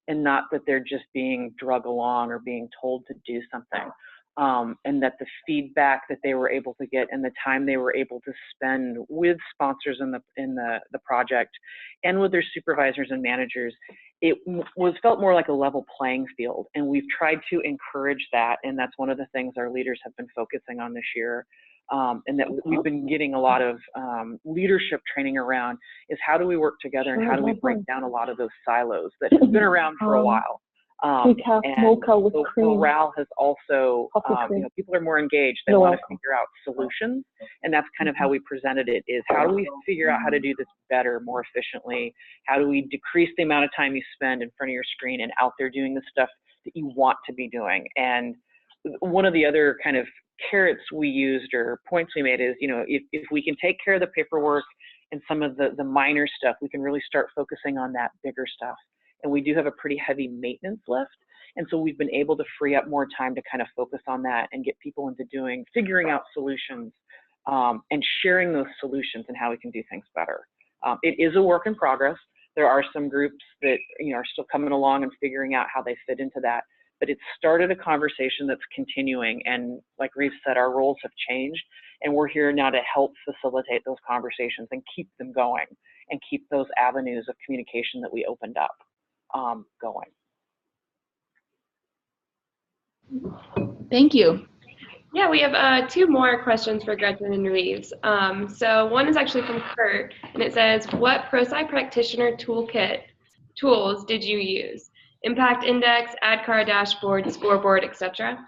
and not that they're just being drug along or being told to do something. And that the feedback that they were able to get and the time they were able to spend with sponsors in the project and with their supervisors and managers, it felt more like a level playing field. And we've tried to encourage that, and that's one of the things our leaders have been focusing on this year. And that we've been getting a lot of leadership training around is how do we work together and how do we break down a lot of those silos that have been around for a while. And so morale has also, people are more engaged. They want to figure out solutions, and that's kind of how we presented it, is how do we figure out how to do this better, more efficiently? How do we decrease the amount of time you spend in front of your screen and out there doing the stuff that you want to be doing? And one of the other kind of carrots we used, or points we made, is, if we can take care of the paperwork and some of the minor stuff, we can really start focusing on that bigger stuff. And we do have a pretty heavy maintenance left. And so we've been able to free up more time to kind of focus on that and get people into figuring out solutions and sharing those solutions and how we can do things better. It is a work in progress. There are some groups that are still coming along and figuring out how they fit into that. But it started a conversation that's continuing. And like Rives said, our roles have changed. And we're here now to help facilitate those conversations and keep them going and keep those avenues of communication that we opened up going. Thank you. Yeah, we have 2 more questions for Gretchen and Rives. So one is actually from Kurt, and it says, what ProSci practitioner tools did you use? Impact Index, AdCar dashboard, scoreboard, etc.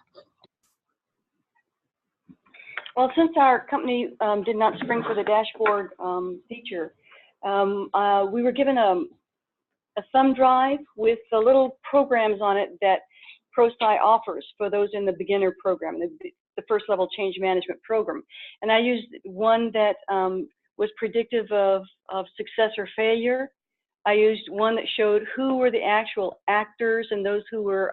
Well, since our company did not spring for the dashboard feature, We were given a thumb drive with the little programs on it that ProSci offers for those in the beginner program, the first level change management program. And I used one that was predictive of success or failure. I used one that showed who were the actual actors and those who were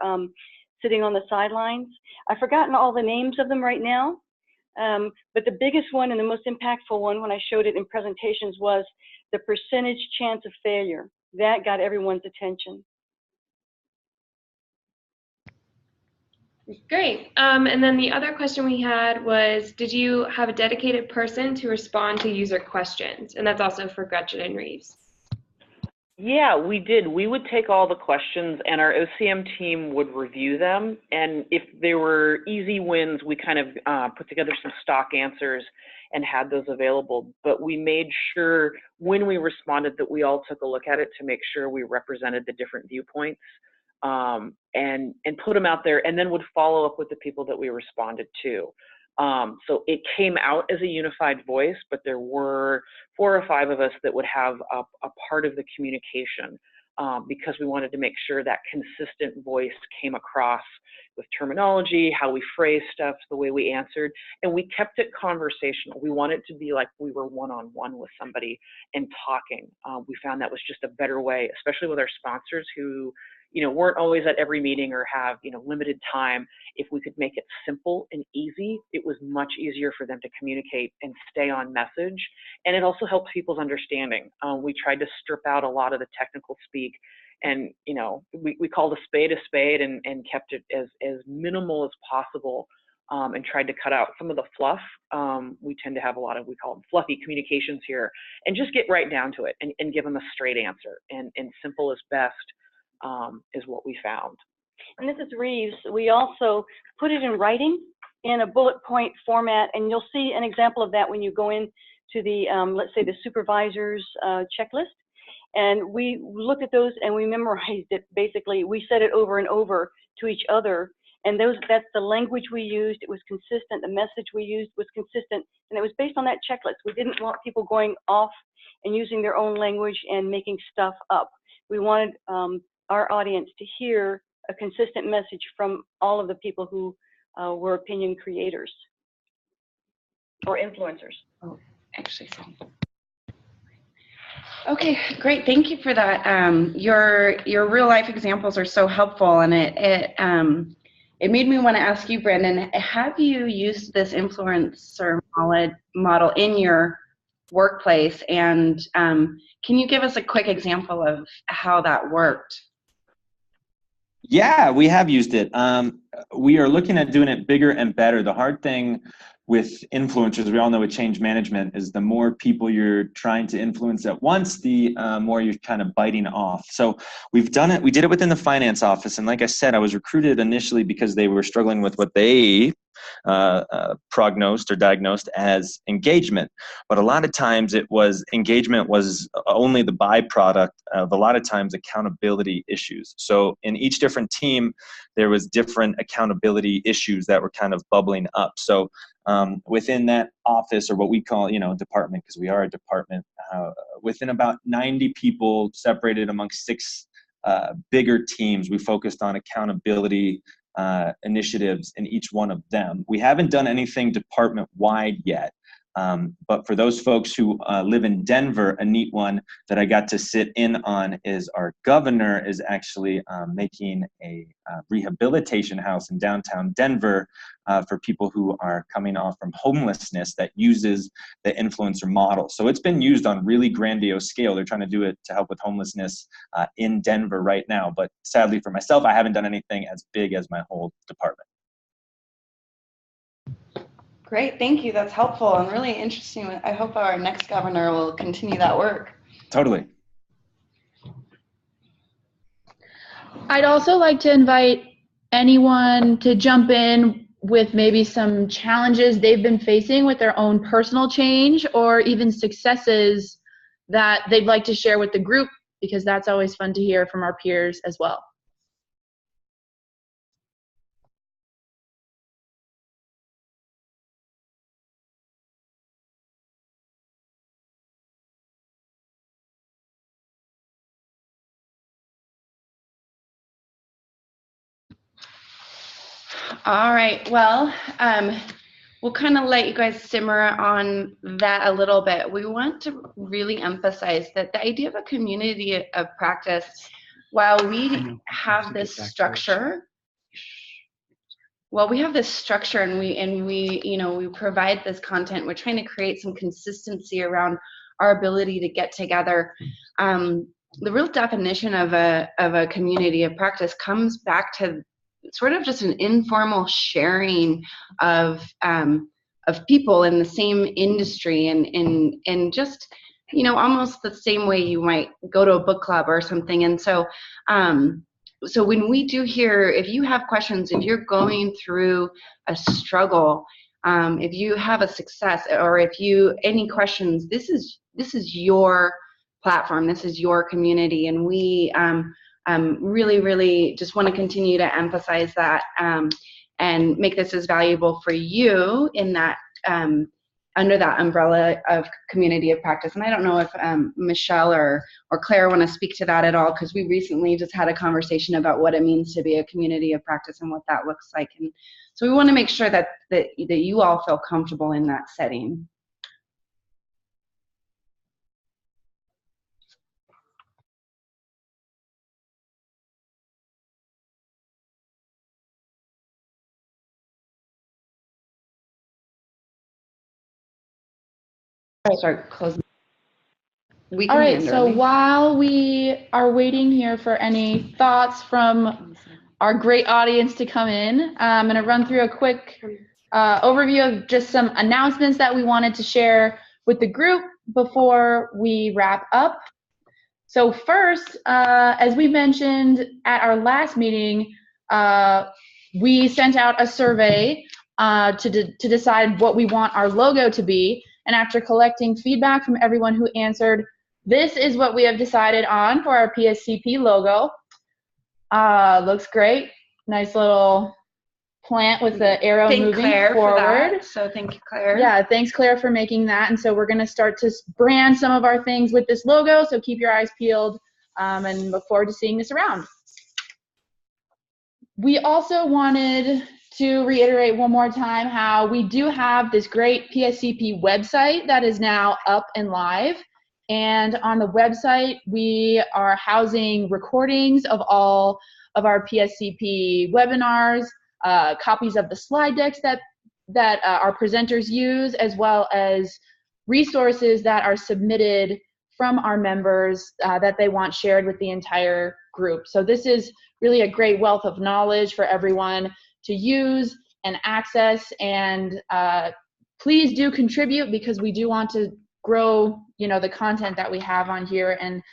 sitting on the sidelines. I've forgotten all the names of them right now, but the biggest one and the most impactful one when I showed it in presentations was the percentage chance of failure. That got everyone's attention. Great. And then the other question we had was, did you have a dedicated person to respond to user questions? And that's also for Gretchen and Rives. Yeah, we did. We would take all the questions and our OCM team would review them. And if there were easy wins, we kind of put together some stock answers and had those available. But we made sure when we responded that we all took a look at it to make sure we represented the different viewpoints and put them out there, and then would follow up with the people that we responded to. So it came out as a unified voice, but there were 4 or 5 of us that would have a part of the communication because we wanted to make sure that consistent voice came across with terminology, how we phrased stuff, the way we answered, and we kept it conversational. We wanted it to be like we were one-on-one with somebody and talking. We found that was just a better way, especially with our sponsors who weren't always at every meeting or have, limited time. If we could make it simple and easy, it was much easier for them to communicate and stay on message. And it also helps people's understanding. We tried to strip out a lot of the technical speak and, we called a spade and kept it as minimal as possible and tried to cut out some of the fluff. We tend to have a lot of, we call them fluffy communications here, and just get right down to it and give them a straight answer, and simple is best. Is what we found. And this is Rives. We also put it in writing in a bullet point format, and you'll see an example of that when you go into the, let's say, the supervisor's checklist. And we looked at those and we memorized it. Basically, we said it over and over to each other. And that's the language we used. It was consistent. The message we used was consistent. And it was based on that checklist. We didn't want people going off and using their own language and making stuff up. We wanted our audience to hear a consistent message from all of the people who were opinion creators or influencers. Oh, actually, okay, great. Thank you for that. Your real life examples are so helpful, and it made me want to ask you, Brandon, have you used this influencer model in your workplace, and can you give us a quick example of how that worked? Yeah, we have used it. We are looking at doing it bigger and better. The hard thing with influencers, we all know with change management, is the more people you're trying to influence at once, the more you're kind of biting off. So we've done it. We did it within the finance office. And like I said, I was recruited initially because they were struggling with what they prognosed or diagnosed as engagement. But a lot of times engagement was only the byproduct of a lot of times accountability issues. So in each different team, there was different accountability issues that were kind of bubbling up. So within that office, or what we call, department, because we are a department, within about 90 people separated amongst 6 bigger teams, we focused on accountability initiatives in each one of them. We haven't done anything department-wide yet. But for those folks who live in Denver, a neat one that I got to sit in on is our governor is actually making a rehabilitation house in downtown Denver for people who are coming off from homelessness that uses the influencer model. So it's been used on really grandiose scale. They're trying to do it to help with homelessness in Denver right now. But sadly for myself, I haven't done anything as big as my whole department. Great, thank you. That's helpful and really interesting. I hope our next governor will continue that work. Totally. I'd also like to invite anyone to jump in with maybe some challenges they've been facing with their own personal change, or even successes that they'd like to share with the group, because that's always fun to hear from our peers as well. All right, well, we'll kind of let you guys simmer on that a little bit. We want to really emphasize that the idea of a community of practice, while we have this structure, and we we provide this content, we're trying to create some consistency around our ability to get together. The real definition of a community of practice comes back to sort of just an informal sharing of people in the same industry and just almost the same way you might go to a book club or something. And so so when we do hear, if you have questions, if you're going through a struggle, if you have a success, or if you any questions, this is your platform, this is your community, and we really just want to continue to emphasize that and make this as valuable for you in that under that umbrella of community of practice. And I don't know if Michelle or Claire want to speak to that at all, because we recently just had a conversation about what it means to be a community of practice and what that looks like. And so we want to make sure that you all feel comfortable in that setting. Start closing. All right, so while we are waiting here for any thoughts from our great audience to come in, I'm going to run through a quick overview of just some announcements that we wanted to share with the group before we wrap up. So first, as we mentioned at our last meeting, we sent out a survey to decide what we want our logo to be. And after collecting feedback from everyone who answered, this is what we have decided on for our PSCP logo. Looks great. Nice little plant with the arrow moving Claire forward. So thank you, Claire. Yeah, thanks, Claire, for making that. And so we're going to start to brand some of our things with this logo. So keep your eyes peeled and look forward to seeing this around. We also wanted to reiterate one more time how we do have this great PSCP website that is now up and live. And on the website, we are housing recordings of all of our PSCP webinars, copies of the slide decks that our presenters use, as well as resources that are submitted from our members that they want shared with the entire group. So this is really a great wealth of knowledge for everyone to use and access, and please do contribute, because we do want to grow the content that we have on here. And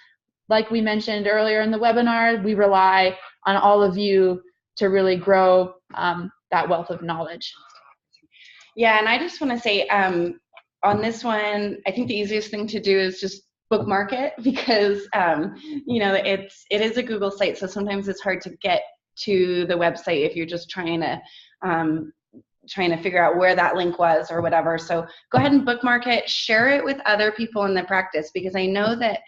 like we mentioned earlier in the webinar, we rely on all of you to really grow that wealth of knowledge. Yeah, and I just want to say on this one, I think the easiest thing to do is just bookmark it, because it is a Google site, so sometimes it's hard to get to the website if you're just trying to figure out where that link was or whatever. So go ahead and bookmark it, share it with other people in the practice, because I know that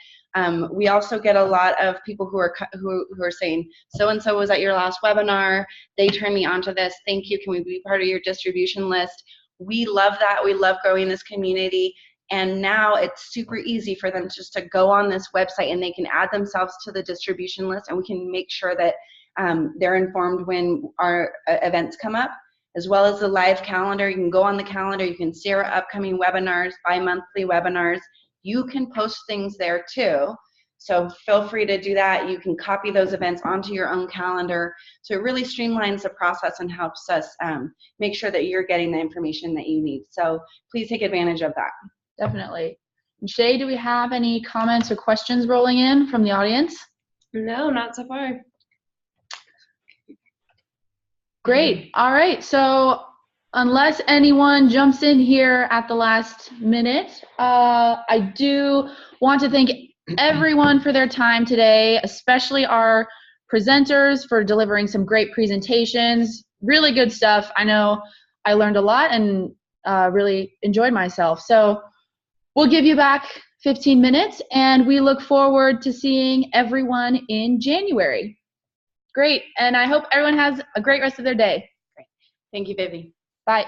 we also get a lot of people who are saying, so-and-so was at your last webinar, they turned me on to this, thank you, can we be part of your distribution list? We love that. We love growing this community. And now it's super easy for them just to go on this website and they can add themselves to the distribution list, and we can make sure that they're informed when our events come up, as well as the live calendar. You can go on the calendar, you can see our upcoming webinars, bi-monthly webinars. You can post things there too. So feel free to do that. You can copy those events onto your own calendar. So it really streamlines the process and helps us make sure that you're getting the information that you need. So please take advantage of that. Definitely. And Shay, do we have any comments or questions rolling in from the audience? No, not so far. Great. All right. So unless anyone jumps in here at the last minute, I do want to thank everyone for their time today, especially our presenters for delivering some great presentations. Really good stuff. I know I learned a lot and really enjoyed myself. So we'll give you back 15 minutes, and we look forward to seeing everyone in January. Great, and I hope everyone has a great rest of their day. Thank you, Vivi. Bye.